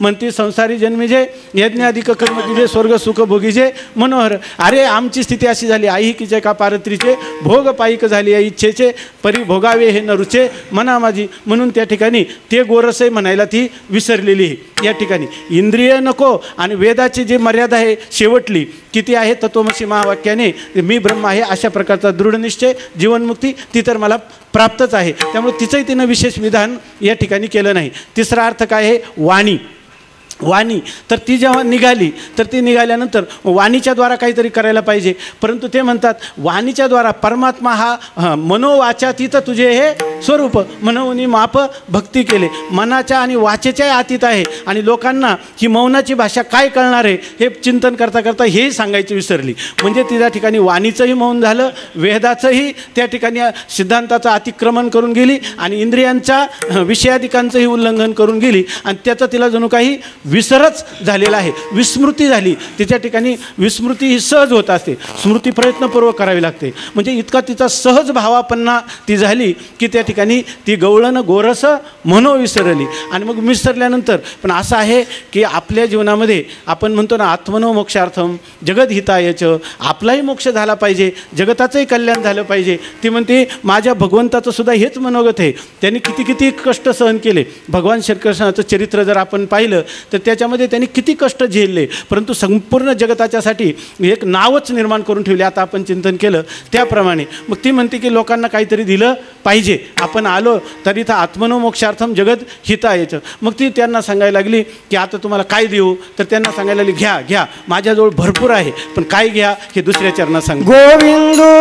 म्हणते संसारी जन्मी जे यज्ञाधिक कर्म तुझे स्वर्ग सुख भोगीजे मनोहर. अरे आमची स्थिती अशी झाली, आई किचे का पारत्रीचे भोग पाईक झाली या इच्छेचे परी भोगावे हे न रुचे मना माझी. म्हणून त्या ठिकाणी ते गोरसही म्हणायला ती विसरलेली आहे या ठिकाणी. इंद्रिय नको आणि वेदाची जी मर्यादा आहे शेवटली किती आहे, तत्वमसी महावाक्याने मी ब्रह्म आहे अशा प्रकारचा दृढनिश्चय जीवनमुक्ती ती तर मला प्राप्तच आहे. त्यामुळे तिचंही तिनं विशेष विधान या ठिकाणी केलं नाही. तिसरा अर्थ काय आहे, वाणी. वाणी तर ती जेव्हा निघाली तर ती निघाल्यानंतर वाणीच्या द्वारा काहीतरी करायला पाहिजे. परंतु ते म्हणतात वाणीच्या द्वारा परमात्मा हा मनोवाचातीत तुझे हे स्वरूप मनोनी माप भक्ती केले. मनाच्या आणि वाचेच्या अतीत आहे आणि लोकांना ही मौनाची भाषा काय कळणार आहे हे चिंतन करता करता हेही सांगायचं विसरली. म्हणजे ती त्या ठिकाणी वाणीचंही मौन झालं, वेदाचंही त्या ठिकाणी सिद्धांताचं अतिक्रमण करून गेली आणि इंद्रियांच्या विषयाधिकांचंही उल्लंघन करून गेली आणि त्याचं तिला जणू काही विसरच झालेला आहे, विस्मृती झाली. तिच्या ठिकाणी विस्मृती ही सहज होत असते, स्मृती प्रयत्नपूर्वक करावी लागते. म्हणजे इतका तिचा सहज भावापन्ना ती झाली की त्या ठिकाणी ती गवळण गोरस म्हणो विसरली. आणि मग विसरल्यानंतर पण असं आहे की आपल्या जीवनामध्ये आपण म्हणतो ना आत्मनो मोक्षार्थम जगदहितायच, आपलाही मोक्ष झाला पाहिजे, जगताचंही कल्याण झालं पाहिजे. ती म्हणते माझ्या भगवंताचं सुद्धा हेच मनोगत आहे. त्यांनी किती किती कष्ट सहन केले. भगवान श्रीकृष्णाचं चरित्र जर आपण पाहिलं तर तर त्याच्यामध्ये त्यांनी किती कष्ट झेलले, परंतु संपूर्ण जगताच्यासाठी एक नावच निर्माण करून ठेवले. आता आपण चिंतन केलं त्याप्रमाणे. मग ती म्हणते की लोकांना काहीतरी दिलं पाहिजे, आपण आलो तर इथं आत्मनो मोक्षार्थम जगत हितायचं. मग ती त्यांना सांगायला लागली की आता तुम्हाला काय देऊ, तर त्यांना सांगायला लागली घ्या घ्या, माझ्याजवळ भरपूर आहे, पण काय घ्या हे दुसऱ्या चरणात सांग. गोविंदो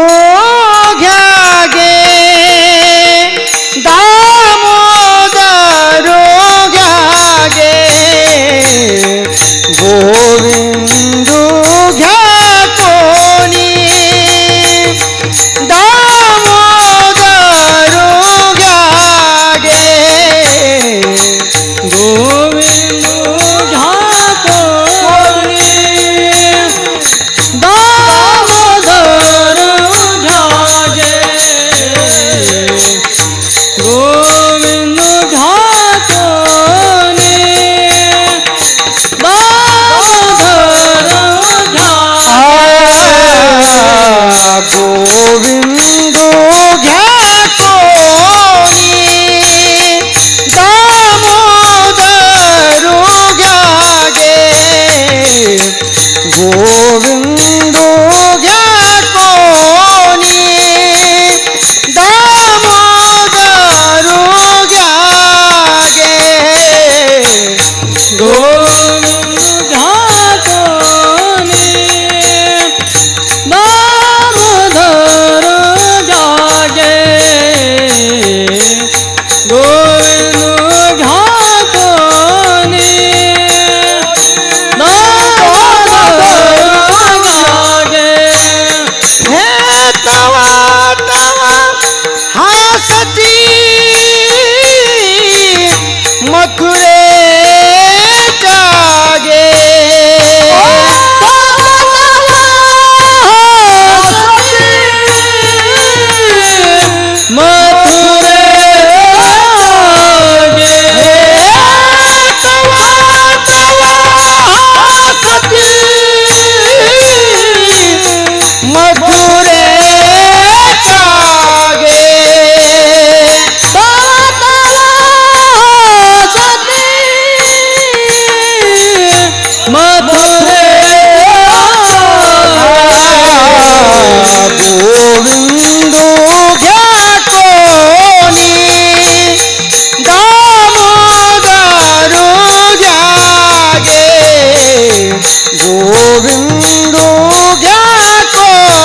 घ्या गे दामोदरो घ्या गे, गोविंदो घ्या कोणी दामोदरो घ्या गे, गोविंदो घ्या कोणी गोविंदो घ्या कोणी दामोदरो घ्या गे, गोविंदो घ्या कोणी दामोदरो घ्या गे, गोविंदो घ्या कोणी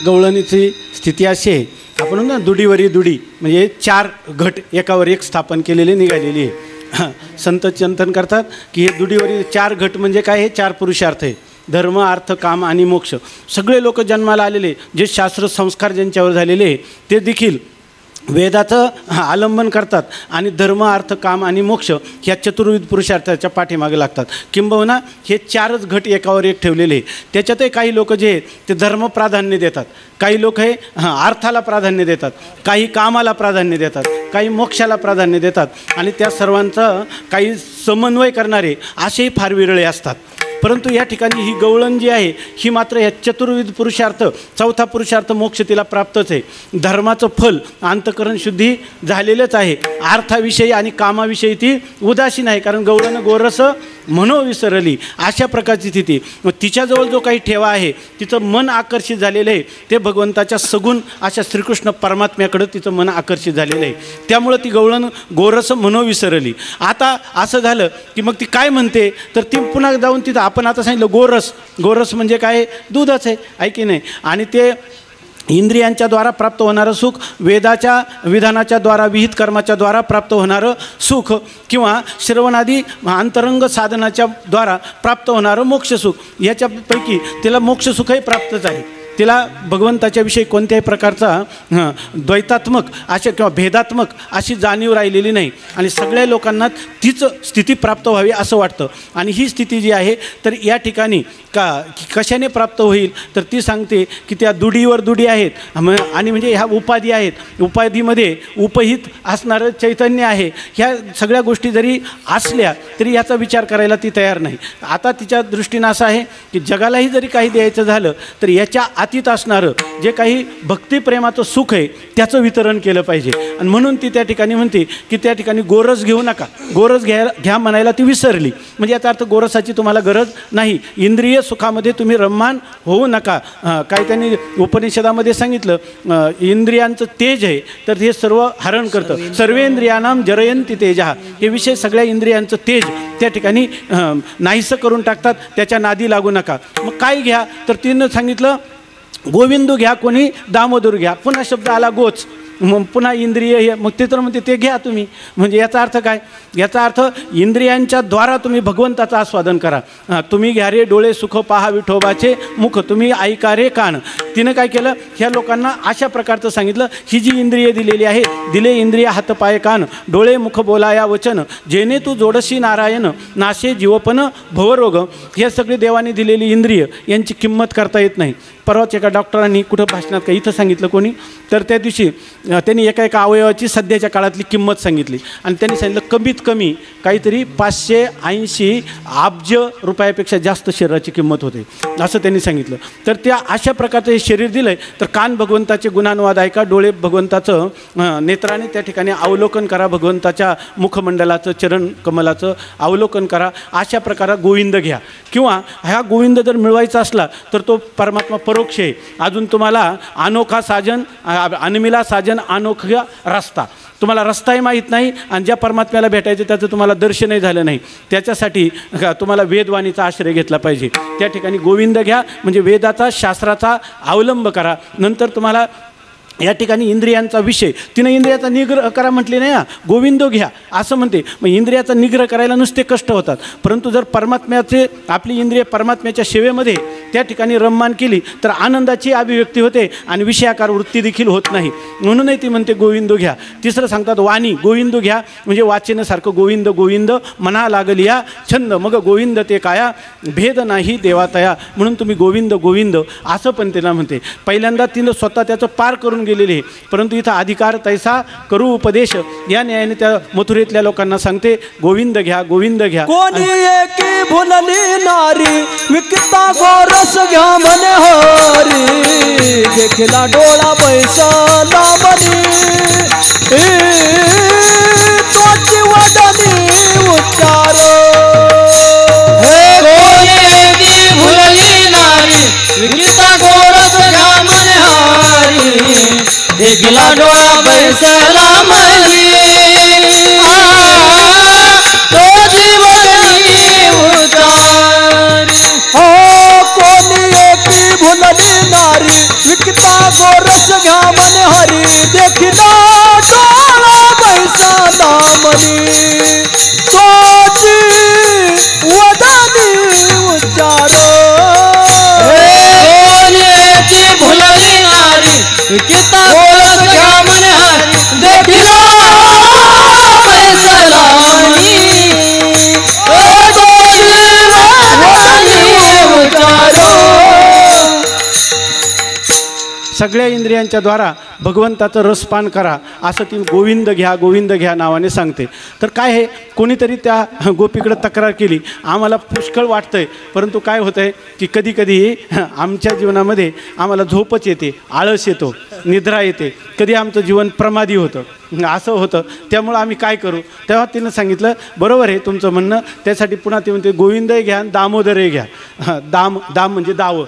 गवळणीची स्थिती अशी आहे, आपण ना दुडीवरी दुडी म्हणजे 4 घट एकावर एक स्थापन केलेले निघालेली आहे. संत चिंतन करतात की हे दुडीवरी 4 घट म्हणजे काय, हे 4 पुरुषार्थ आहे, धर्म अर्थ काम आणि मोक्ष. सगळे लोक जन्माला आलेले, जे शास्त्र संस्कार ज्यांच्यावर झालेले ते देखील वेदाचं आलंबन करतात आणि धर्म अर्थ काम आणि मोक्ष ह्या चतुर्विध पुरुषार्थाच्या पाठीमागे लागतात. किंबहुना हे 4च घट एकावर एक ठेवलेले. त्याच्यातही काही लोक जे आहेत ते धर्म प्राधान्य देतात, काही लोक हे अर्थाला प्राधान्य देतात, काही कामाला प्राधान्य देतात, काही मोक्षाला प्राधान्य देतात आणि त्या सर्वांचं काही समन्वय करणारे असेही फार विरळे असतात. परंतु या ठिकाणी ही गवळण जी आहे ही मात्र या चतुर्विध पुरुषार्थ, 4था पुरुषार्थ मोक्ष तिला प्राप्तच आहे. धर्माचं फल अंतःकरण शुद्धी झालेलंच आहे. अर्थाविषयी आणि कामाविषयी ती उदासीन आहे, कारण गवळण गोरस मनो विसरली अशा प्रकारची स्थिती. मग तिच्याजवळ जो काही ठेवा आहे, तिचं मन आकर्षित झालेलं आहे ते भगवंताच्या सगुण अशा श्रीकृष्ण परमात्म्याकडं तिचं मन आकर्षित झालेलं आहे. त्यामुळं ती गवळण गोरस मनो विसरली. आता असं झालं की मग ती काय म्हणते, तर ती पुन्हा जाऊन तिथं आपण आता सांगितलं गोरस, गोरस म्हणजे काय, दूधच आहे की नाही. आणि ते इंद्रियांच्या द्वारा प्राप्त होणारं सुख, वेदाच्या विधानाच्या द्वारा विहित कर्माच्या द्वारा प्राप्त होणारं सुख, किंवा श्रवणादी अंतरंग साधनाच्या द्वारा प्राप्त होणारं मोक्षसुख, याच्यापैकी तिला मोक्षसुखही प्राप्तच आहे. तिला भगवंताच्या विषयी कोणत्याही प्रकारचा द्वैतात्मक अशा किंवा भेदात्मक अशी जाणीव राहिलेली नाही आणि सगळ्या लोकांना तीच स्थिती प्राप्त व्हावी असं वाटतं. आणि ही स्थिती जी आहे तर या ठिकाणी कशाने प्राप्त होईल तर ती सांगते की त्या दुडीवर दुडी आहेत आणि म्हणजे ह्या उपाधी आहेत, उपाधीमध्ये उपहित असणारं चैतन्य आहे. ह्या सगळ्या गोष्टी जरी असल्या तरी याचा विचार करायला ती तयार नाही. आता तिच्या दृष्टीनं असं आहे की जगालाही जरी काही द्यायचं झालं तर याच्या अतीत असणारं जे काही भक्तिप्रेमाचं सुख आहे त्याचं वितरण केलं पाहिजे. आणि म्हणून ती त्या ठिकाणी म्हणते की त्या ठिकाणी गोरस घेऊ नका, गोरस घ्या म्हणायला ती विसरली. म्हणजे याचा अर्थ गोरसाची तुम्हाला गरज नाही, इंद्रिय सुखामध्ये तुम्ही रममान होऊ नका. काय त्यांनी उपनिषदामध्ये सांगितलं इंद्रियांचं तेज आहे तर हे सर्व हरण करतं. सर्वेंद्रियानाम जरयंती तेजः, हे विषय सगळ्या इंद्रियांचं तेज त्या ठिकाणी नाहीसं करून टाकतात, त्याच्या नादी लागू नका. मग काय घ्या तर तिनं सांगितलं गोविंदू घ्या, कोणी दामोदर घ्या. पुन्हा शब्द आला गोच, मग पुन्हा इंद्रिय हे, मग ते तर म्हणते ते घ्या तुम्ही. म्हणजे याचा अर्थ काय, याचा अर्थ इंद्रियांच्या द्वारा तुम्ही भगवंताचं आस्वादन करा. तुम्ही घ्या रे डोळे सुख पहा विठोबाचे मुख, तुम्ही ऐका रे कान. तिनं काय केलं, ह्या लोकांना अशा प्रकारचं सांगितलं ही जी इंद्रिय दिलेली आहे, दिले इंद्रिय हात पाय कान डोळे मुख बोलाया वचन, जेणे तू जोडशी नारायण नाशे जीवपन भवरोग. हे सगळे देवाने दिलेली इंद्रिय यांची किंमत करता येत नाही. परवाच एका डॉक्टरांनी कुठं भाषणात का इथं सांगितलं कोणी तर त्या दिवशी त्यांनी एका अवयवाची सध्याच्या काळातली किंमत सांगितली आणि त्यांनी सांगितलं कमीत कमी काहीतरी 580 अब्ज रुपयापेक्षा जास्त शरीराची किंमत होते असं त्यांनी सांगितलं. तर त्या अशा प्रकारचं हे शरीर दिलं आहे तर कान भगवंताचे गुणानुवाद ऐका, डोळे भगवंताचं नेत्राने त्या ठिकाणी अवलोकन करा, भगवंताच्या मुखमंडलाचं चरण कमलाचं अवलोकन करा. अशा प्रकारे गोविंद घ्या. किंवा हा गोविंद जर मिळवायचा असला तर तो परमात्मा परोक्ष आहे. अजून तुम्हाला अनोखा साजन अनमिला साजन अनोखा रस्ता, तुम्हाला रस्ताही माहीत नाही आणि ज्या परमात्म्याला भेटायचं त्याचं तुम्हाला दर्शनही झालं नाही. त्याच्यासाठी तुम्हाला वेदवाणीचा आश्रय घेतला पाहिजे. त्या ठिकाणी गोविंद घ्या म्हणजे वेदाचा शास्त्राचा अवलंब करा. नंतर तुम्हाला या ठिकाणी इंद्रियांचा विषय, तिनं इंद्रियाचा निग्रह करा म्हटली नाही, गोविंद घ्या असं म्हणते. मग इंद्रियाचा निग्रह करायला नुसते कष्ट होतात, परंतु जर परमात्म्याचे आपली इंद्रिय परमात्म्याच्या सेवेमध्ये त्या ठिकाणी रममान केली तर आनंदाची अभिव्यक्ती होते आणि विषयाकार वृत्ती देखील होत नाही. म्हणूनही ती म्हणते गोविंद घ्या. तिसरं सांगतात वाणी गोविंद घ्या म्हणजे वाचनासारखं गोविंद गोविंद म्हणा लागली या छंद, मग गोविंद ते काया भेद नाही देवातया. म्हणून तुम्ही गोविंद गोविंद असं पण तिला म्हणते. पहिल्यांदा तिनं स्वतः त्याचं पार करून गेलेले, परंतु इथं अधिकार तैसा करू उपदेश या न्यायाने त्या मथुरेतल्या लोकांना सांगते गोविंद घ्या गोविंद घ्या. कोणी एकी भुलली नारी विकता गोरस घ्या म्हणे हरी, देखला डोळा बैसला मनी तोची वदनी उच्चार. कोणी एकी भुलली नारी विकता गोरस घ्या म्हणे हरी, देखला डोळा बैसला मनी तो जीवनी उतारी. हो कोणी एकी भुलली नारी विकता गोरस घ्या म्हणे हरी, देखला डोळा बैसला मनी तोची वदनी उच्चार. भुलली नारी विकता गोरस घ्या म्हणे हरी, देखला बैसला मनी तो जीवनी उतारो. सगळ्या इंद्रियांच्या द्वारा भगवंताचं रसपान करा असं ती गोविंद घ्या नावाने सांगते. तर काय आहे, कोणीतरी त्या गोपीकडे तक्रार केली, आम्हाला पुष्कळ वाटतंय परंतु काय होतं आहे की कधी कधी आमच्या जीवनामध्ये आम्हाला झोपच येते, आळस येतो, निद्रा येते, कधी आमचं जीवन प्रमादी होतं, असं होतं, त्यामुळं आम्ही काय करू. तेव्हा तिनं सांगितलं बरोबर आहे तुमचं म्हणणं. त्यासाठी पुन्हा ते म्हणते गोविंदही घ्या दामोदरही घ्या. दाम म्हणजे दावं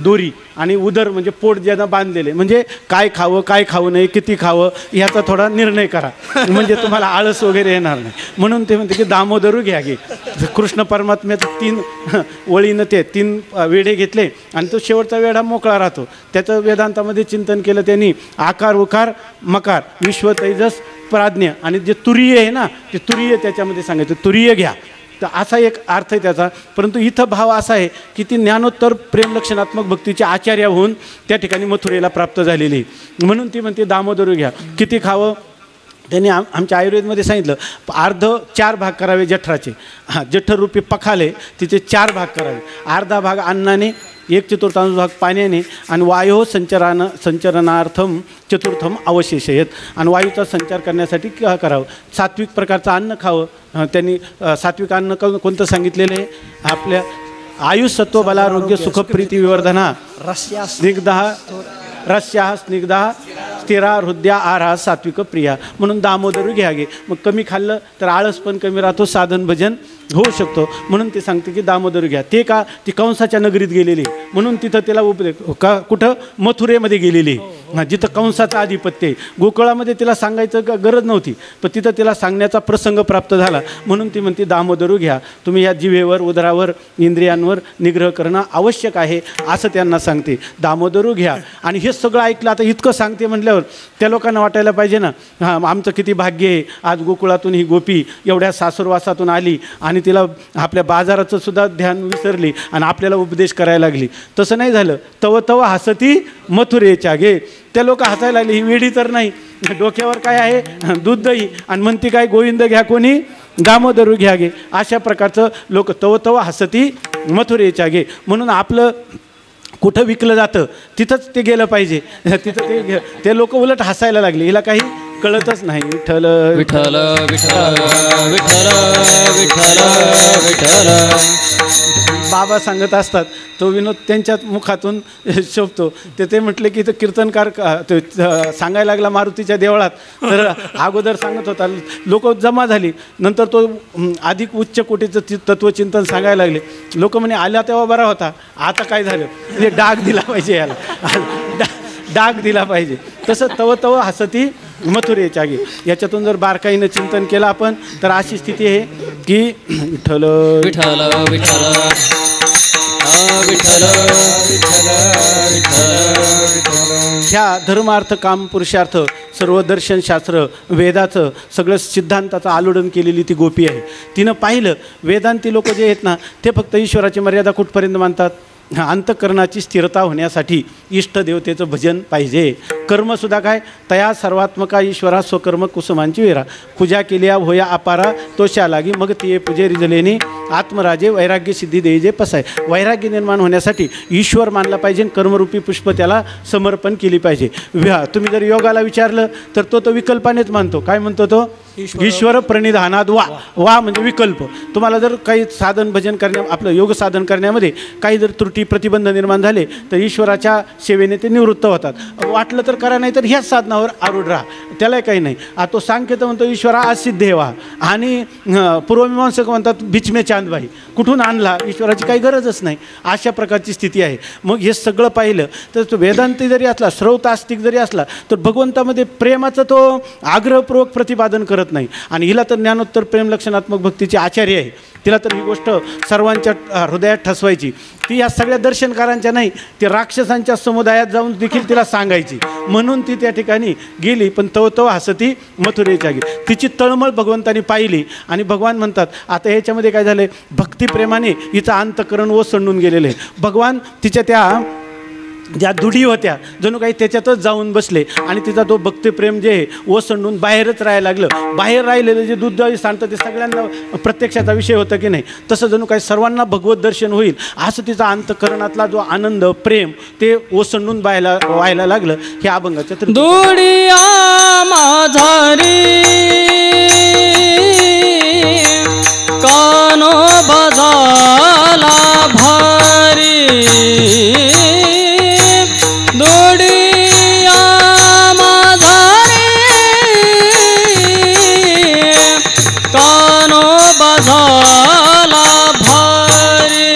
दोरी आणि उदर म्हणजे पोट ज्यांना बांधलेले, म्हणजे काय खावं काय खाऊ नये किती खावं ह्याचा थोडा निर्णय करा म्हणजे तुम्हाला आळस वगैरे येणार नाही. म्हणून ते म्हणते की दामोदरू घ्या घे. कृष्ण परमात्म्याचं 3 वळीनं ते 3 वेढे घेतले आणि तो शेवटचा वेढा मोकळा राहतो. त्याचं वेदांतामध्ये चिंतन केलं त्यांनी. आकार उकार मकार विश्व तेजस प्राज्ञ आणि जे तुरीय आहे ना ते तुरीय त्याच्यामध्ये सांगायचं. तुरीय घ्या तर असा एक अर्थ आहे त्याचा. परंतु इथं भाव असा आहे की ती ज्ञानोत्तर प्रेमलक्षणात्मक भक्तीची आचार्य होऊन त्या ठिकाणी मथुरेला प्राप्त झालेली. म्हणून ती म्हणते दामोदर घ्या. किती खावं? त्यांनी आमच्या आयुर्वेदमध्ये सांगितलं 4 भाग करावे जठराचे. जठररूपी पखाले तिचे 4 भाग करावे. अर्धा भाग अन्नाने, 1/4 भाग पाण्याने आणि वायो संचरणार्थम चतुर्थम अवशेषयेत. आणि वायूचा संचार करण्यासाठी करावं. सात्विक प्रकारचं अन्न खावं. त्यांनी सात्विक अन्न कोणतं सांगितलेलं आहे? आपल्या आयुष सत्व बलारोग्य सुखप्रीती विवर्धना रस्या स्निग्धा स्थिरा हृदया आहार सात्विक प्रिया. म्हणून दामोदर घ्या गे. मग कमी खाल्लं तर आळस पण कमी राहतो, साधन भजन होऊ शकतो. म्हणून ते सांगते की दामोदर घ्या. ते का? ती कंसाच्या नगरीत गेलेली म्हणून तिथं तिला का कुठं? मथुरेमध्ये गेलेली, जिथं कंसाचं आधिपत्य आहे. गोकुळामध्ये तिला सांगायचं गरज नव्हती, पण तिथं तिला सांगण्याचा प्रसंग प्राप्त झाला. म्हणून ती म्हणते दामोदर घ्या. तुम्ही या जिभेवर, उदरावर, इंद्रियांवर निग्रह करणं आवश्यक आहे असं त्यांना सांगते. दामोदर घ्या. आणि हे सगळं ऐकलं. आता इतकं सांगते म्हटल्यावर त्या लोकांना वाटायला पाहिजे ना, हां आमचं किती भाग्य आहे, आज गोकुळातून ही गोपी एवढ्या सासुरवासातून आली आणि तिला आपल्या बाजाराचं सुद्धा ध्यान विसरली आणि आपल्याला उपदेश करायला लागली. तसं नाही झालं. तव हसती मथुरेच्या गे. त्या लोक हसायला लागली. ही वेडी तर नाही, डोक्यावर काय आहे? दूध दही. आणि म्हणती काय? गोविंद घ्या कोणी? दामोदर घ्या गे. अशा प्रकारचं लोक तव हसती मथुरेच्या गे. म्हणून आपलं कुठं विकलं जातं तिथंच ते गेलं पाहिजे. तिथं ते लोक उलट हसायला लागले. हिला काही कळतच नाही. विठ्ठल विठ्ठल विठ्ठल विठ्ठल विठ्ठल विठ्ठल. बाबा सांगत असतात, तो विनोद त्यांच्याच मुखातून शोभतो. ते म्हटले की कीर्तनकार सांगायला लागला मारुतीच्या देवळात. तर अगोदर सांगत होता, लोक जमा झाली. नंतर तो अधिक उच्च कोटीचं तत्वचिंतन सांगायला लागले. लोक म्हणे आल्या तेव्हा बरा होता, आता काय झालं? म्हणजे डाग दिला पाहिजे याला, डाग दिला पाहिजे. तसं तव हसती मथुरेच्या गे. याच्यातून जर बारकाईनं चिंतन केलं आपण तर अशी स्थिती आहे की विठ्ठल विठ्ठल विठ्ठल विठ्ठल विठ्ठल विठ्ठल. ह्या धर्मार्थ काम पुरुषार्थ सर्व दर्शनशास्त्र वेदाचं सगळं सिद्धांताचं आलोडन केलेली ती गोपी आहे. तिनं पाहिलं वेदांती लोक जे आहेत ना, ते फक्त ईश्वराची मर्यादा कुठपर्यंत मानतात? अंतःकरणाची स्थिरता होण्यासाठी इष्टदेवतेचं भजन पाहिजे. कर्मसुद्धा काय? तया सर्वात्मका ईश्वरा स्वकर्म कुसुमांची वेरा. पूजा केल्या होया अपारा तोशा लागी मग तिये पूजे रिजलेनी आत्मराजे वैराग्य सिद्धी देई जे पसाय. वैराग्य निर्माण होण्यासाठी ईश्वर मानला पाहिजे. कर्मरूपी पुष्प त्याला समर्पण केली पाहिजे. तुम्ही जर योगाला विचारलं तर तो विकल्पानेच मानतो. काय म्हणतो तो? ईश्वर प्रणिधानात वा म्हणजे विकल्प. तुम्हाला जर काही साधन भजन आपलं योग साधन करण्यामध्ये काही जर त्रुटी प्रतिबंध निर्माण झाले तर ईश्वराच्या सेवेने ते निवृत्त होतात. वाटलं तर करा, नाही तर ह्याच साधनावर आरूढ राहा, त्याला काही नाही. तो सांख्य तर म्हणतो ईश्वरा असिद्धे वा. आणि पूर्वमीमांसक म्हणतात बिचमे चांदबाई. कुठून आणला? ईश्वराची काही गरजच नाही. अशा प्रकारची स्थिती आहे. मग हे सगळं पाहिलं तर तो वेदांती जरी असला, श्रौत आस्तिक जरी असला, तर भगवंतामध्ये प्रेमाचं तो आग्रहपूर्वक प्रतिपादन करत नाही. आणि हिला तर ज्ञानोत्तर प्रेमलक्षणात्मक भक्तीची आचार्य आहे. तिला तर ही गोष्ट सर्वांच्या हृदयात ठसवायची. ती या सगळ्या दर्शनकारांच्या नाही, ती राक्षसांच्या समुदायात जाऊन देखील तिला सांगायची. म्हणून ती त्या ठिकाणी गेली. पण तव हसती मथुरेच्या गे. तिची तळमळ भगवंतानी पाहिली. आणि भगवान म्हणतात, आता ह्याच्यामध्ये काय झालं? भक्तिप्रेमाने हिचं अंतःकरण ओसंडून गेलेलं आहे. भगवान तिच्या त्या ज्या दुडी होत्या जणू काही त्याच्यातच जाऊन बसले. आणि तिचा तो भक्तिप्रेम जे आहे ओसंडून बाहेरच राहायला लागलं. बाहेर राहिलेलं जे दूध सांगतं ते सगळ्यांना प्रत्यक्षाचा विषय होता की नाही, तसं जणू काही सर्वांना भगवत दर्शन होईल असं तिचा अंतःकरणातला जो आनंद प्रेम ते ओसंडून व्हायला लागलं. हे अभंगाच्या दुडिया माझारी कानो बजाला भारी. दुडिया माझारी कानो बजाला भारी.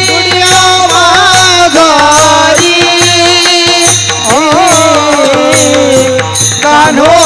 दुनिया माझारी कान्हो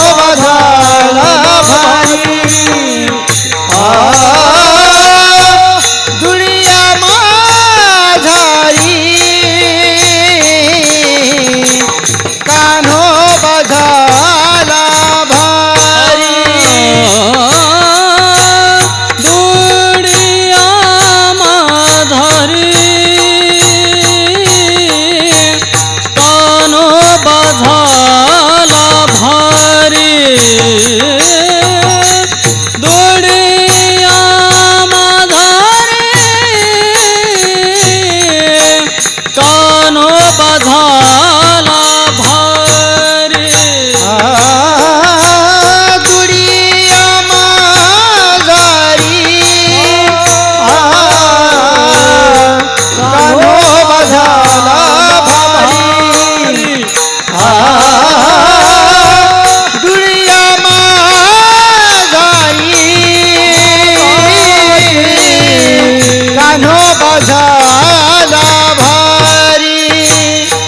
झाला भारी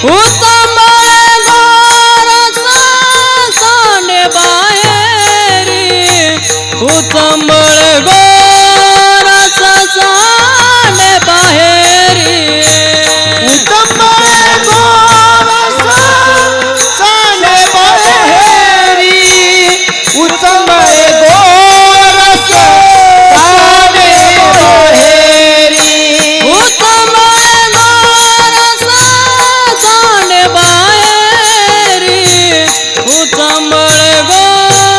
उतंबळे गोरसा सांडे बाहेरी उतंबळे गोरसा सांडे बाहेरी उतंबळे गोरसा सांडे बाहेरी उतंबळे गोरसा सांडे बाहेरी उतंबळे गोरसा सांडे बाहेरी उतंबळे गोरसा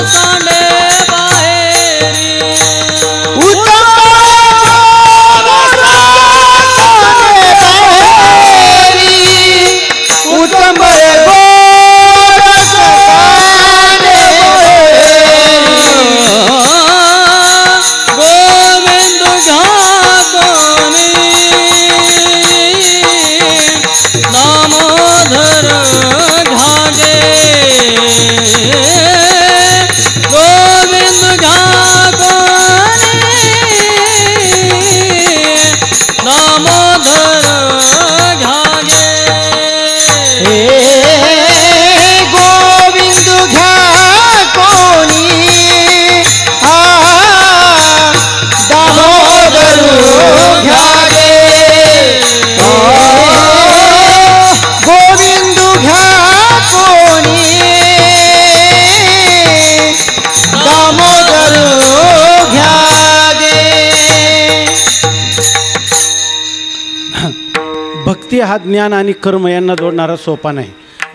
सांडे बाहेरी उतंबळे गोरसा सांडे बाहेरी गोविंद घाकोनी दामोदर घागे गोविंद घाकोनी दामोदर घागे हे गोविंद घ्या कोणी दामोदर घ्या गे गोविंद घ्या कोणी दामोदर घ्या गे भक्ती हा ज्ञान आणि कर्म यांना जोडणारा सोपान आहे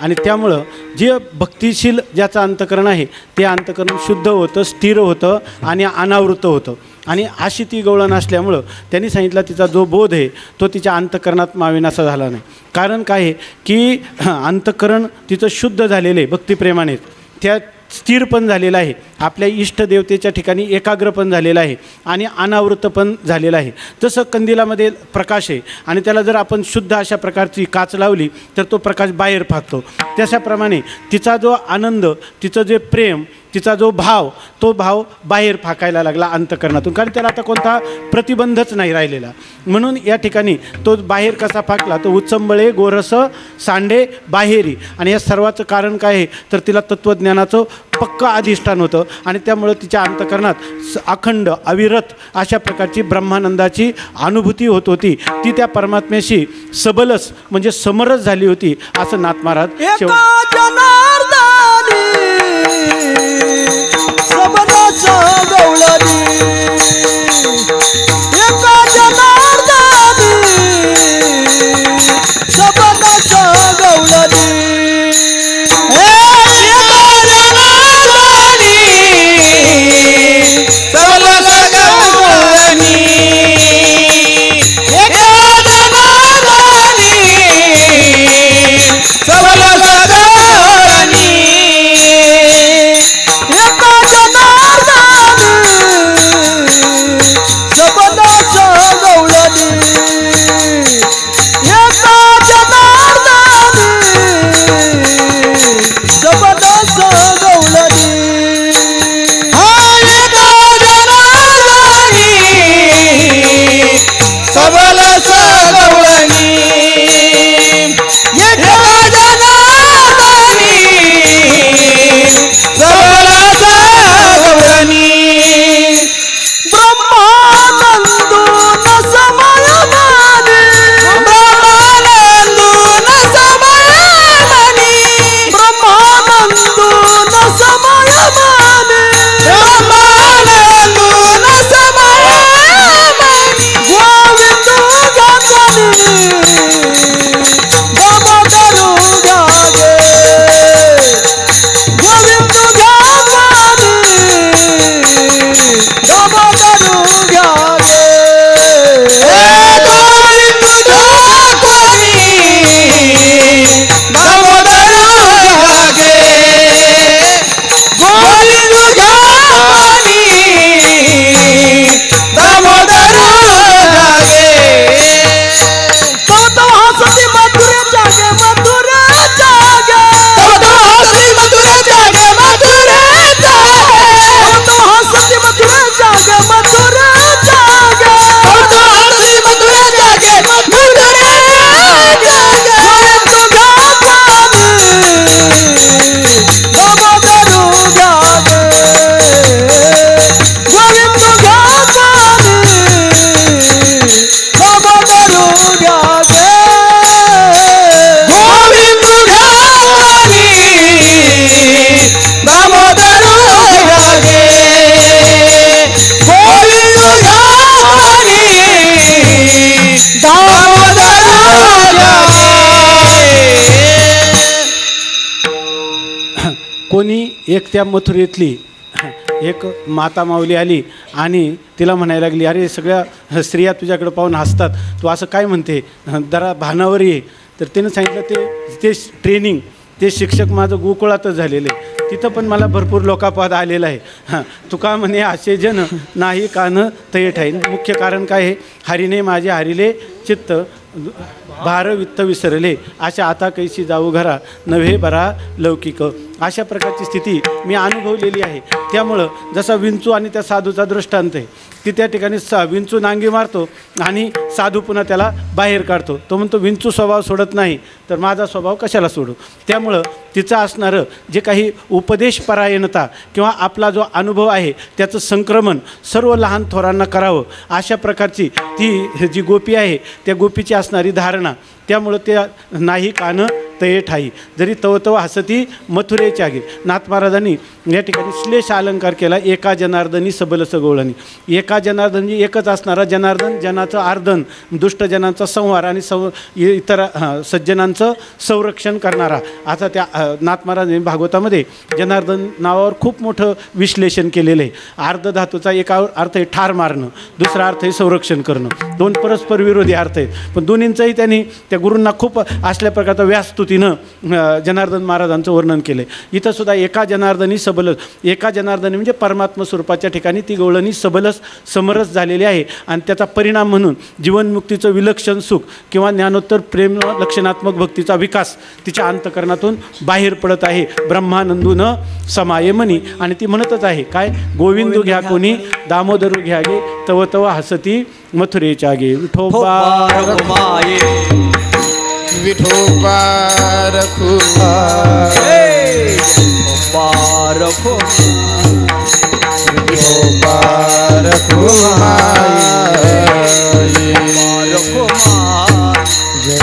आणि त्यामुळं जे भक्तिशील ज्याचं अंतकरण आहे ते अंतकरण शुद्ध होतं, स्थिर होतं आणि अनावृत होतं. आणि अशी ती गवळण असल्यामुळं त्यांनी सांगितलं तिचा जो बोध आहे तो तिच्या अंतकरणात मावेनासा झाला नाही. कारण काय आहे की अंतकरण तिचं शुद्ध झालेलं आहे भक्तिप्रेमाने, त्या स्थिर पण झालेला आहे, आपल्या इष्टदेवतेच्या ठिकाणी एकाग्र पण झालेला आहे आणि अनावृत पण झालेला आहे. जसं कंदिलामध्ये प्रकाश आहे आणि त्याला जर आपण शुद्ध अशा प्रकारची काच लावली तर तो प्रकाश बाहेर फाकतो. त्याच्याप्रमाणे तिचा जो आनंद, तिचं जे प्रेम, तिचा जो भाव, तो भाव बाहेर फाकायला लागला अंतकरणातून, कारण त्याला आता कोणता प्रतिबंधच नाही राहिलेला. म्हणून या ठिकाणी तो बाहेर कसा फाकला, तो उचंबळे गोरस सांडे बाहेरी. आणि या सर्वाचं कारण काय आहे तर तिला तत्त्वज्ञानाचं पक्का अधिष्ठान होतं आणि त्यामुळं तिच्या अंतकरणात अखंड अविरत अशा प्रकारची ब्रह्मानंदाची अनुभूती होत होती. ती त्या परमात्म्याशी सबलस म्हणजे समरस झाली होती असं नाथ महाराज सबनाचा गवळणी एका जनार्दनी सबनाचा गवळणी एका जनार्दनी सबनाचा गवळणी एका जनार्दनी सबनाचा गवळणी एका जनार्दनी कोणी एक त्या मथुरेतली एक माता माऊली आली आणि तिला म्हणायला लागली, अरे सगळ्या स्त्रिया तुझ्याकडे पाहून हसतात, तू असं काय म्हणते, जरा भानावर ये. तर तिनं सांगितलं ते ट्रेनिंग, ते शिक्षक माझं गोकुळातच झालेलं आहे, तिथं पण मला भरपूर लोकापाद आलेला आहे. तुका म्हणे असे जन नाही कान तये ठाई. मुख्य कारण काय आहे, हरीने माझे हरिले चित्त भार वित्त विसरले, अशा आता कैसी जाऊ घरा नव्हे बरा लौकिक. अशा प्रकारची स्थिती मी अनुभवलेली आहे. त्यामुळं जसा विंचू आणि त्या साधूचा दृष्टांत आहे की त्या ठिकाणी विंचू नांगी मारतो आणि साधू पुन्हा त्याला बाहेर काढतो. तो म्हणतो विंचू स्वभाव सोडत नाही तर माझा स्वभाव कशाला सोडू. त्यामुळं तिचं असणारं जे काही उपदेशपरायणता किंवा आपला जो अनुभव आहे त्याचं संक्रमण सर्व लहान थोरांना करावं, अशा प्रकारची ती जी गोपी आहे त्या गोपीची असणारी धारणा. त्यामुळं त्या नाही कान तये ठाई, जरी तव हसती मथुरेच्या गे. नाथ महाराजांनी या ठिकाणी श्लेष अलंकार केला, एका जनार्दनी सबल सगोळणी. एका जनार्दनी एकच असणारा जनार्दन, जनाचं आर्दन, दुष्टजनांचा संहार आणि इतर सज्जनांचं संरक्षण करणारा. आता त्या नाथ महाराजांनी भागवतामध्ये जनार्दन नावावर खूप मोठं विश्लेषण केलेलं आहे. आर्ध धातूचा एका अर्थ आहे ठार मारणं, दुसरा अर्थ आहे संरक्षण करणं. दोन परस्पर विरोधी अर्थ आहेत, पण दोन्हींचंही त्यांनी त्या गुरूंना खूप असल्या प्रकारचा व्यासस्तुतीनं जनार्दन महाराजांचं वर्णन केलं आहे. इथं सुद्धा एका जनार्दनी सबलस, एका जनार्दनी म्हणजे परमात्मा स्वरूपाच्या ठिकाणी ती गवळणी सबलस समरस झालेली आहे आणि त्याचा परिणाम म्हणून जीवनमुक्तीचं विलक्षण सुख किंवा ज्ञानोत्तर प्रेम लक्षणात्मक भक्तीचा विकास तिच्या अंतकरणातून बाहेर पडत आहे. ब्रह्मानंदून समाये मनी. आणि ती म्हणतच आहे काय, गोविंदू घ्या कोणी दामोदरू घ्या गे तव तव हसती मथुरेच्या गे. विठोबा विठोबा रखुमाई, विठोबा रखुमाई,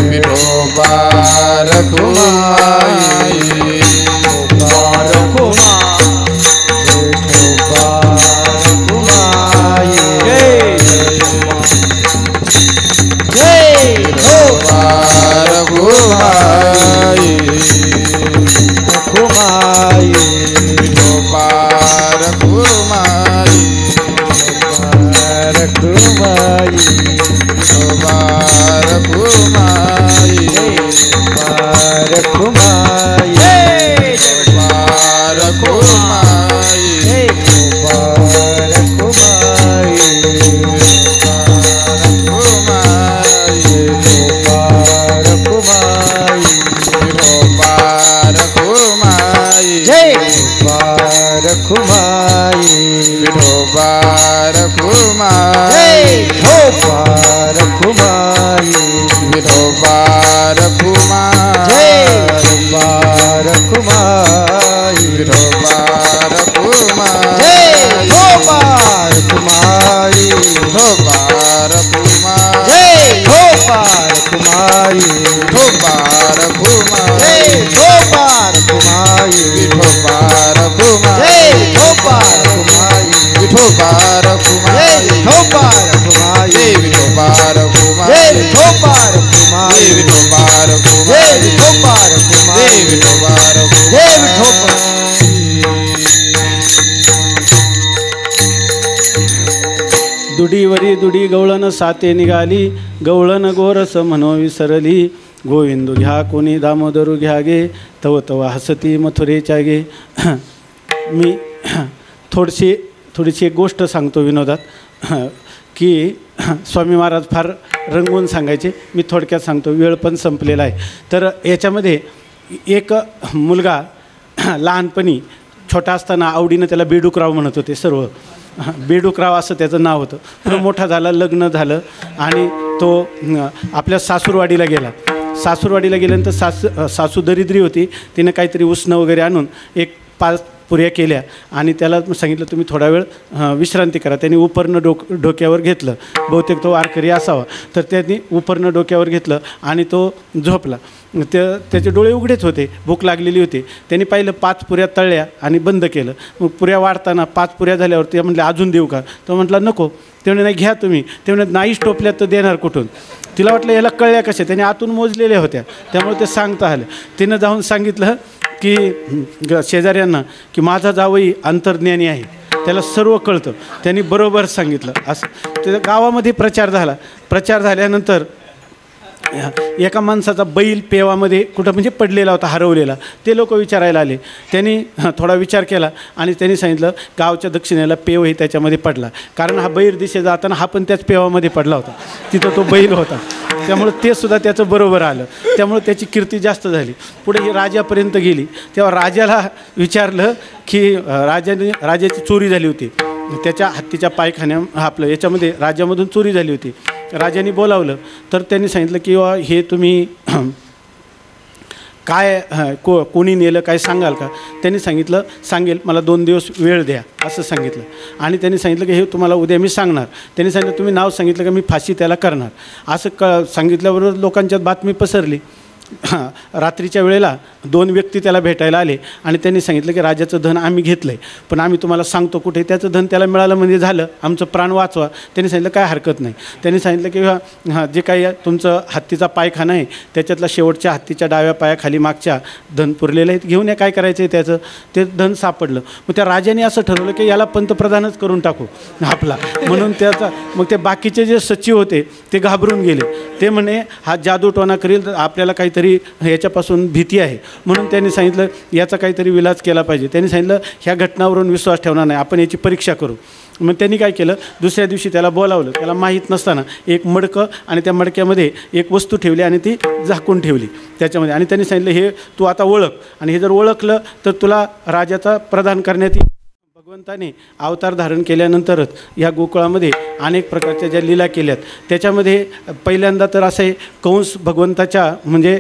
विठोबा रखुमाई, दुडीवरी दुडी गवळण साते निघाली, गवळण गोरस म्हणो विसरली. गोविंदू घ्या कोणी दामोदरू घ्या गे तव तव हसती मथुरेच्या गे. मी थोडीशी एक गोष्ट सांगतो विनोदात की स्वामी महाराज फार रंगवून सांगायचे, मी थोडक्यात सांगतो, वेळ पण संपलेला आहे. तर याच्यामध्ये एक मुलगा लहानपणी छोटा असताना आवडीनं त्याला बेडूकराव म्हणत होते सर्व. बेडूकराव असं त्याचं नाव होतं. तो मोठा झाला, लग्न झालं आणि तो आपल्या सासूरवाडीला गेला. सासूरवाडीला गेल्यानंतर सासू दरिद्री होती. तिने काहीतरी उसणं वगैरे आणून एक 5 पुऱ्या केल्या आणि त्याला सांगितलं तुम्ही थोडा वेळ विश्रांती करा. त्यांनी उपरणं डोक्यावर घेतलं, बहुतेक तो वारकरी असावा, तर त्यांनी उपरणं डोक्यावर घेतलं आणि तो झोपला. त्याचे डोळे उघडेच होते, भूक लागलेली होती. त्यांनी पाहिलं 5 पुऱ्या तळल्या आणि बंद केलं. मग पुऱ्या वाढताना 5 पुऱ्या झाल्यावर ते म्हटले अजून देऊ का. तो म्हटला नको. ते म्हणे नाही घ्या तुम्ही. ते म्हणे नाहीच टोपल्यात तर देणार कुठून. तिला वाटलं याला कळल्या कशा, त्याने आतून मोजलेल्या होत्या त्यामुळे ते सांगता आलं. तिनं जाऊन सांगितलं की शेजाऱ्यांना की माझा जावई अंतर्ज्ञानी आहे, त्याला सर्व कळतं, त्यांनी बरोबर सांगितलं असं. ते गावामध्ये प्रचार झाला. प्रचार झाल्यानंतर एका माणसाचा बैल पेवामध्ये कुठं म्हणजे पडलेला होता, हरवलेला. ते लोक विचारायला आले. त्यांनी थोडा विचार केला आणि त्यांनी सांगितलं गावच्या दक्षिणेला पेवही त्याच्यामध्ये पडला, कारण हा बैर दिशे जाताना हा पण त्याच पेवामध्ये पडला होता, तिथं तो बैल होता. त्यामुळं ते सुद्धा त्याचं बरोबर आलं, त्यामुळं त्याची कीर्ती जास्त झाली. पुढे ही राजापर्यंत गेली. तेव्हा राजाला विचारलं की राजाची चोरी झाली होती, त्याच्या हत्तीच्या आपलं याच्यामध्ये राज्यामधून चोरी झाली होती. राजाने बोलावलं तर त्यांनी सांगितलं की हे तुम्ही काय कोणी नेलं काय सांगाल का? त्यांनी सांगितलं सांगेल, मला 2 दिवस वेळ द्या असं सांगितलं. आणि त्यांनी सांगितलं की हे तुम्हाला उद्या मी सांगणार. त्यांनी सांगितलं तुम्ही नाव सांगितलं का मी फाशी त्याला करणार. असं सांगितल्याबरोबर लोकांच्यात बातमी पसरली. रात्रीच्या वेळेला 2 व्यक्ती त्याला भेटायला आले आणि त्यांनी सांगितलं की राजाचं धन आम्ही घेतलं आहे, पण आम्ही तुम्हाला सांगतो कुठे. त्याचं धन त्याला मिळालं म्हणजे झालं, आमचं प्राण वाचवा. त्यांनी सांगितलं काय हरकत नाही. त्यांनी सांगितलं की जे काही तुमचं हत्तीचा पायखाना आहे त्याच्यातला शेवटच्या हत्तीच्या डाव्या पायाखाली मागच्या धन पुरलेलं आहे, घेऊन या, काय करायचं आहे त्याचं. ते धन सापडलं. मग त्या राजाने असं ठरवलं की याला पंतप्रधानच करून टाकू आपला, म्हणून त्याचा. मग ते बाकीचे जे सचिव होते ते घाबरून गेले. ते म्हणे हा जादूटोणा करील, आपल्याला काहीतरी याच्यापासून भीती आहे, म्हणून त्यांनी सांगितलं याचा काहीतरी विलाज केला पाहिजे. त्यांनी सांगितलं ह्या घटनावरून विश्वास ठेवणार नाही, आपण याची परीक्षा करू. मग त्यांनी काय केलं, दुसऱ्या दिवशी त्याला बोलावलं. त्याला माहीत नसताना एक मडकं आणि त्या मडक्यामध्ये एक वस्तू ठेवली आणि ती झाकून ठेवली त्याच्यामध्ये. आणि त्यांनी सांगितलं हे तू आता ओळख, आणि हे जर ओळखलं तर तुला राजाचा प्रदान करण्यात येईल. भगवंताने अवतार धारण केल्यानंतरच या गोकुळामध्ये अनेक प्रकारच्या ज्या लीला केल्यात, त्याच्यामध्ये पहिल्यांदा तर असं आहे, कंस भगवंताच्या म्हणजे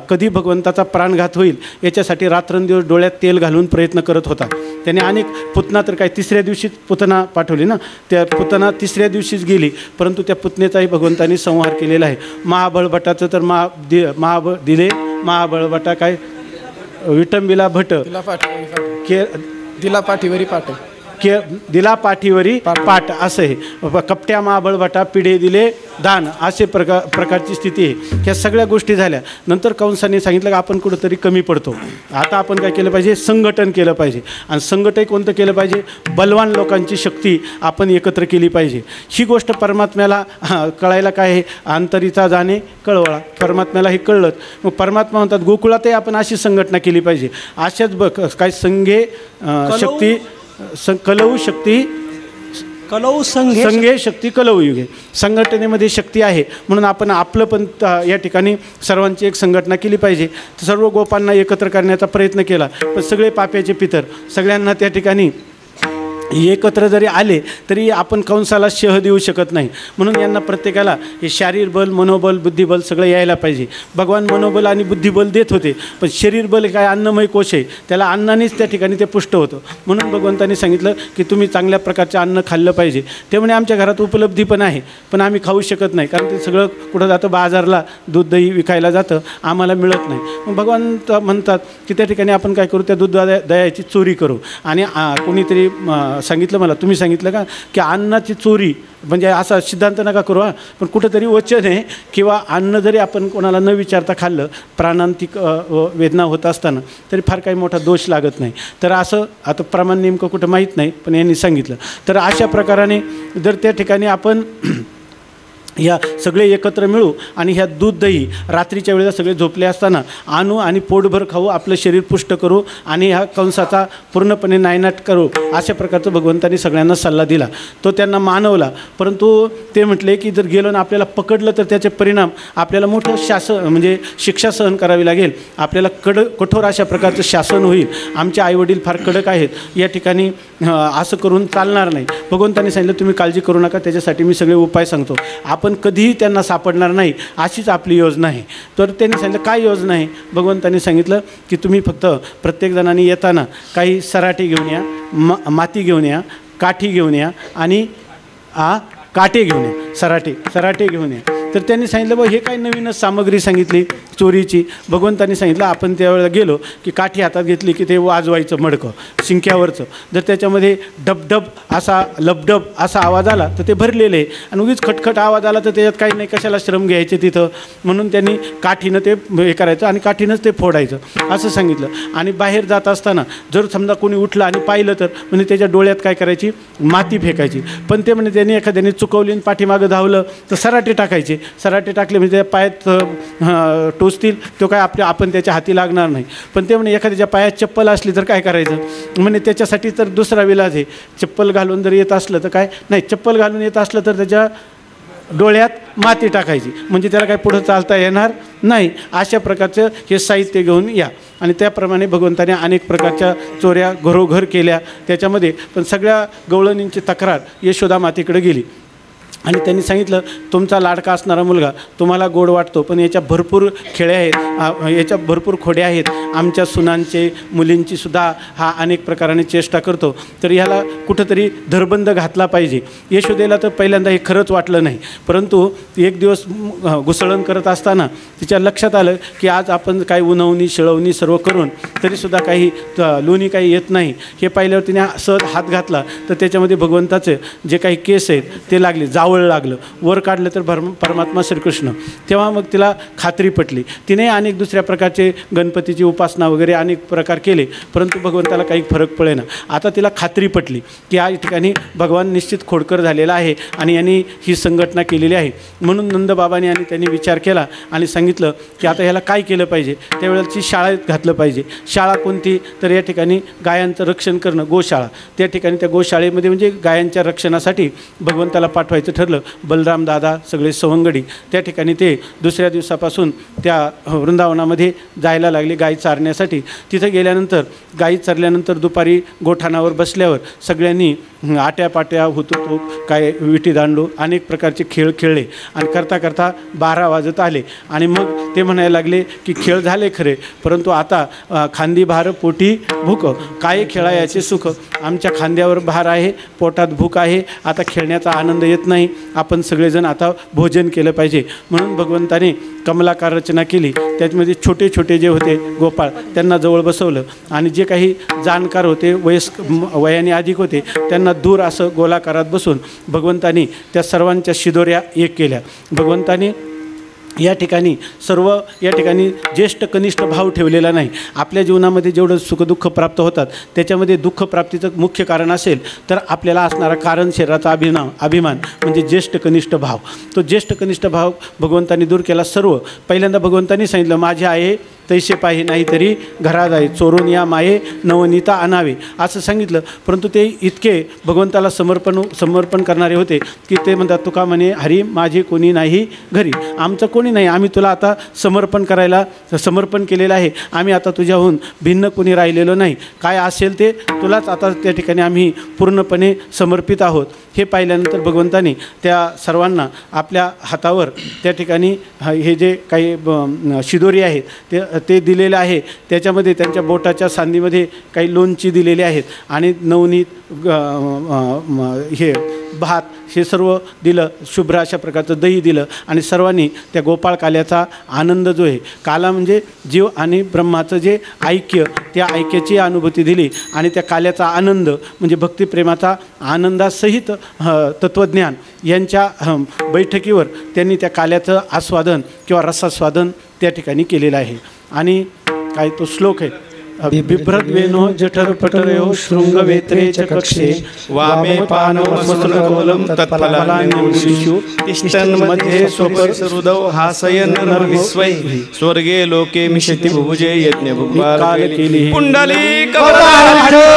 कधी भगवंताचा प्राणघात होईल याच्यासाठी रात्रंदिवस डोळ्यात तेल घालून प्रयत्न करत होता. त्याने अनेक पुतना तर काय 3ऱ्या दिवशीच पुतना पाठवली ना, त्या पुतना 3ऱ्या दिवशीच गेली, परंतु त्या पुतनेचाही भगवंताने संहार केलेला आहे. महाबळभटाचं तर महाबळभटा काय विटंबिला भट दिला पाठीवरी पाठ असं आहे. कपट्या महाबळभटा पिढे दिले दान असे प्रकारची स्थिती आहे. ह्या सगळ्या गोष्टी झाल्या. नंतर कंसाने सांगितलं की आपण कुठंतरी कमी पडतो, आता आपण काय केलं पाहिजे, संघटन केलं पाहिजे. आणि संघटन कोणतं केलं पाहिजे, बलवान लोकांची शक्ती आपण एकत्र केली पाहिजे. ही गोष्ट परमात्म्याला कळायला काय आहे, अंतरीचा जाणे कळवळा. परमात्म्याला हे कळलं. मग परमात्मा म्हणतात गोकुळातही आपण अशी संघटना केली पाहिजे. अशाच काय संघे शक्ती कलऊ शक्ती कलऊ संघे शक्ती कलऊ युगे. संघटनेमध्ये शक्ती आहे, म्हणून आपण आपलं पण या ठिकाणी सर्वांची एक संघटना केली पाहिजे. सर्व गोपांना एकत्र करण्याचा प्रयत्न केला, पण सगळे पाप्याचे पितर सगळ्यांना त्या ठिकाणी एकत्र जरी आले तरी आपण कंसाला शह देऊ शकत नाही. म्हणून यांना प्रत्येकाला हे शारीर बल, मनोबल, बुद्धिबल सगळं यायला पाहिजे. भगवान मनोबल आणि बुद्धिबल देत होते, पण शरीर बल काय अन्नमय कोश आहे, त्याला अन्नानेच त्या ठिकाणी ते पुष्ट होतं. म्हणून भगवंतांनी सांगितलं की तुम्ही चांगल्या प्रकारचं अन्न खाल्लं पाहिजे. ते म्हणे आमच्या घरात उपलब्धी पण आहे, पण आम्ही खाऊ शकत नाही, कारण ते सगळं कुठं जातं, बाजारला दूध दही विकायला जातं, आम्हाला मिळत नाही. मग भगवान म्हणतात की त्या ठिकाणी आपण काय करू, त्या दूध दह्याची चोरी करू. आणि कोणीतरी सांगितलं मला, तुम्ही सांगितलं का की अन्नाची चोरी म्हणजे असा सिद्धांत नका करू, पण कुठंतरी वचन आहे किंवा अन्न जरी आपण कोणाला न विचारता खाल्लं, प्राणांतिक वेदना होत असताना, तरी फार काही मोठा दोष लागत नाही. तर असं आता प्रमाण नेमकं कुठं माहीत नाही, पण यांनी सांगितलं. तर अशा प्रकाराने जर त्या ठिकाणी आपण या सगळे एकत्र मिळू आणि ह्या दूध दही रात्रीच्या वेळेला सगळे झोपले असताना आणू आणि पोटभर खाऊ, आपलं शरीर पुष्ट करू आणि ह्या कंसाचा पूर्णपणे नायनाट करू, अशा प्रकारचं भगवंतांनी सगळ्यांना सल्ला दिला. तो त्यांना मानवला. परंतु ते म्हटले की जर गेलो ना आपल्याला पकडलं तर त्याचे परिणाम आपल्याला मोठं शासन म्हणजे शिक्षा सहन करावी लागेल, आपल्याला कठोर अशा प्रकारचं शासन होईल. आमचे आईवडील फार कडक आहेत, या ठिकाणी असं करून चालणार नाही. भगवंतांनी सांगितलं तुम्ही काळजी करू नका, त्याच्यासाठी मी सगळे उपाय सांगतो, आपण कधीही त्यांना सापडणार नाही, अशीच आपली योजना आहे. तर त्यांनी सांगितलं काय योजना आहे. भगवंतांनी सांगितलं की तुम्ही फक्त प्रत्येक जणांनी येताना काही सराटी घेऊन या, माती घेऊन या, काठी घेऊन या आणि काटे घेऊन या, सराटे घेऊन या. तर त्यांनी सांगितलं बघ हे काय नवीनच सामग्री सांगितली, चोरीची. भगवंतांनी सांगितलं आपण त्यावेळेला गेलो की काठी हातात घेतली की ते वाजवायचं मडकं शिंक्यावरचं. जर त्याच्यामध्ये डबडब असा लबडब असा आवाज आला तर ते भरलेलं आहे, आणि उगीच खटखट आवाज आला तर त्याच्यात काही नाही, कशाला श्रम घ्यायचे तिथं. म्हणून त्यांनी काठीनं ते हे करायचं आणि काठीनंच ते फोडायचं असं सांगितलं. आणि बाहेर जात असताना जर समजा कोणी उठलं आणि पाहिलं तर म्हणजे त्याच्या डोळ्यात काय करायची, माती फेकायची. पण ते म्हणजे त्यांनी एखाद्याने चुकवली आणि पाठीमागं धावलं तर सराटे टाकायचे. सराटे टाकले म्हणजे त्या पायात टोचतील, तो काय आपण त्याच्या हाती लागणार नाही. पण ते म्हणे एखाद्याच्या पायात चप्पल असली तर काय करायचं, म्हणजे त्याच्यासाठी तर दुसरा विलाज आहे. चप्पल घालून जर येत असलं तर काय नाही, चप्पल घालून येत असलं तर त्याच्या डोळ्यात माती टाकायची, म्हणजे त्याला काय पुढं चालता येणार नाही. अशा प्रकारचं हे साहित्य घेऊन या. आणि त्याप्रमाणे भगवंताने अनेक प्रकारच्या चोऱ्या घरोघर केल्या त्याच्यामध्ये. पण सगळ्या गवळणींची तक्रार यशोदा मातेकडे गेली आणि त्यांनी सांगितलं तुमचा लाडका असणारा मुलगा तुम्हाला गोड वाटतो, पण याच्या भरपूर खेळे आहेत, याच्या भरपूर खोड्या आहेत. आमच्या सुनांचे मुलींची सुद्धा हा अनेक प्रकाराने चेष्टा करतो, तर ह्याला कुठंतरी धरबंद घातला पाहिजे. यशोदेला तर पहिल्यांदा हे खरंच वाटलं नाही, परंतु एक दिवस घुसळण करत असताना तिच्या लक्षात आलं की आज आपण काही उन्हवणी शिळवणी सर्व करून तरीसुद्धा काही लोणी काही येत नाही. हे पाहिल्यावर तिने सहज हात घातला तर त्याच्यामध्ये भगवंताचे जे काही केस आहेत ते लागले, जावळ लागलं. वर काढलं तर परमात्मा श्रीकृष्ण. तेव्हा मग तिला खात्री पटली. तिने अनेक दुसऱ्या प्रकारचे गणपतीची उपासना वगैरे अनेक प्रकार केले, परंतु भगवंताला काही फरक पडेना. आता तिला खात्री पटली की या ठिकाणी भगवान निश्चित खोडकर झालेला आहे आणि यांनी ही संघटना केलेली आहे. म्हणून नंदबाबांनी आणि त्यांनी विचार केला आणि सांगितलं की आता ह्याला काय केलं पाहिजे. त्यावेळेची शाळेत घातलं पाहिजे. शाळा कोणती, तर या ठिकाणी गायांचं रक्षण करणं, गोशाळा. त्या ठिकाणी त्या गोशाळेमध्ये म्हणजे गायांच्या रक्षणासाठी भगवंताला पाठवायचं ठरलं. बलराम दादा सगळे सवंगडी त्या ठिकाणी ते दुसऱ्या दिवसापासून त्या वृंदावनामध्ये जायला लागले गाई चारण्यासाठी. तिथं गेल्यानंतर गाई चरल्यानंतर दुपारी गोठाणावर बसल्यावर सगळ्यांनी आट्यापाट्या हुतूतूप काय विटी दांडू अनेक प्रकारचे खेळ खेळले आणि करता करता 12 वाजत आले. आणि मग ते म्हणायला लागले की खेळ झाले खरे, परंतु आता खांदी भार पोटी भूक, काय खेळायाचे सुख. आमच्या खांद्यावर भार आहे, पोटात भूक आहे, आता खेळण्याचा आनंद येत नाही, आपण सगळेजण आता भोजन केलं पाहिजे. म्हणून भगवंताने कमलाकार रचना केली. त्याच्यामध्ये छोटे छोटे जे होते गोपाळ त्यांना जवळ बसवलं आणि जे काही जाणकार होते वयाने अधिक होते त्यांना दूर असं गोलाकारात बसून भगवंतानी त्या सर्वांच्या शिदोऱ्या एक केल्या. भगवंतानी या ठिकाणी ज्येष्ठ कनिष्ठ भाव ठेवलेला नाही. आपल्या जीवनामध्ये जेवढं सुखदुःख प्राप्त होतात त्याच्यामध्ये दुःख प्राप्तीचं मुख्य कारण असेल तर आपल्याला असणारा कारण शरीराचा अभिमान म्हणजे ज्येष्ठ कनिष्ठ भाव. तो ज्येष्ठ कनिष्ठ भाव भगवंतांनी दूर केला. सर्व पहिल्यांदा भगवंतांनी सांगितलं माझे आहे तैसे पाहे नाही तरी घरा जाई, चोरून या माये नवनीता आणावे असं सांगितलं. परंतु ते इतके भगवंताला समर्पण करणारे होते की ते म्हणतात तुका म्हणे हरी माझे कोणी नाही घरी, आमचं कोणी नाही, आम्ही तुला आता समर्पण केलेलं आहे, आम्ही आता तुझ्याहून भिन्न कोणी राहिलेलो नाही, काय असेल ते तुलाच आता त्या ठिकाणी आम्ही पूर्णपणे समर्पित आहोत. हे पाहिल्यानंतर भगवंतानी त्या सर्वांना आपल्या हातावर त्या ठिकाणी हे जे काही शिदोरी आहेत ते दिलेलं आहे. त्याच्यामध्ये त्यांच्या बोटाच्या सांधीमध्ये काही लोणची दिलेली आहेत आणि नवनीत हे भात हे सर्व दिलं, शुभ्र अशा प्रकारचं दही दिलं आणि सर्वांनी त्या गोपाळ काल्याचा आनंद जो आहे, काला म्हणजे जीव आणि ब्रह्माचं जे ऐक्य, त्या ऐक्याची अनुभूती दिली आणि त्या काल्याचा आनंद म्हणजे भक्तिप्रेमाचा आनंदासहित तत्त्वज्ञान यांच्या बैठकीवर त्यांनी त्या काल्याचं आस्वादन किंवा रसास्वादन त्या ठिकाणी केलेलं आहे. आणि काय तो श्लोक आहे बिभ्रद्वेनो जठर पटरयो शृंगवेत्रे च कक्षे वामे पानवस्त्रकोलं तत्फलान्येषु तिष्ठन् मध्ये स्वपरिसरुदौ हासयन् नरविश्वै स्वर्गे लोके मिषति भुजे यज्ञभुक्पालकेलिः पुण्डलीकवराढ्यो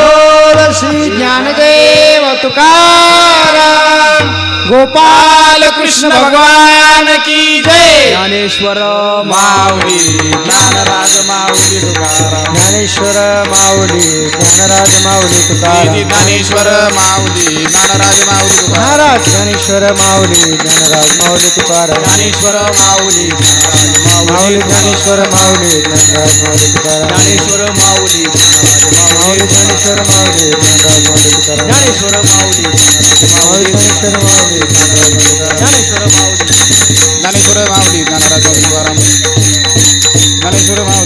श्री ज्ञानदेव तुकाराम गोपाल कृष्ण भगवान की जय. ज्ञानेश्वर माऊली ज्ञानराज माऊली तुकाराम, ज्ञानेश्वर माऊली ज्ञानराज माऊली तुकाराम, ज्ञानेश्वर माऊली ज्ञानराज माऊली तुकाराम, ज्ञानेश्वर माऊली ज्ञानराज माऊली तुकाराम, ज्ञानेश्वर माऊली माऊली ज्ञानेश्वर माऊली ज्ञानराज माऊली तुकाराम, ज्ञानेश्वर माऊली माऊली ज्ञानेश्वर माऊली ज्ञानराज माऊली तुकाराम, ज्ञानेश्वर माऊली माऊली ज्ञानेश्वर माऊली ज्ञानेश्वर माऊली ज्ञानेश्वर माऊली ज्ञानराज माऊली तुकाराम. ज्ञानेश्वर माऊली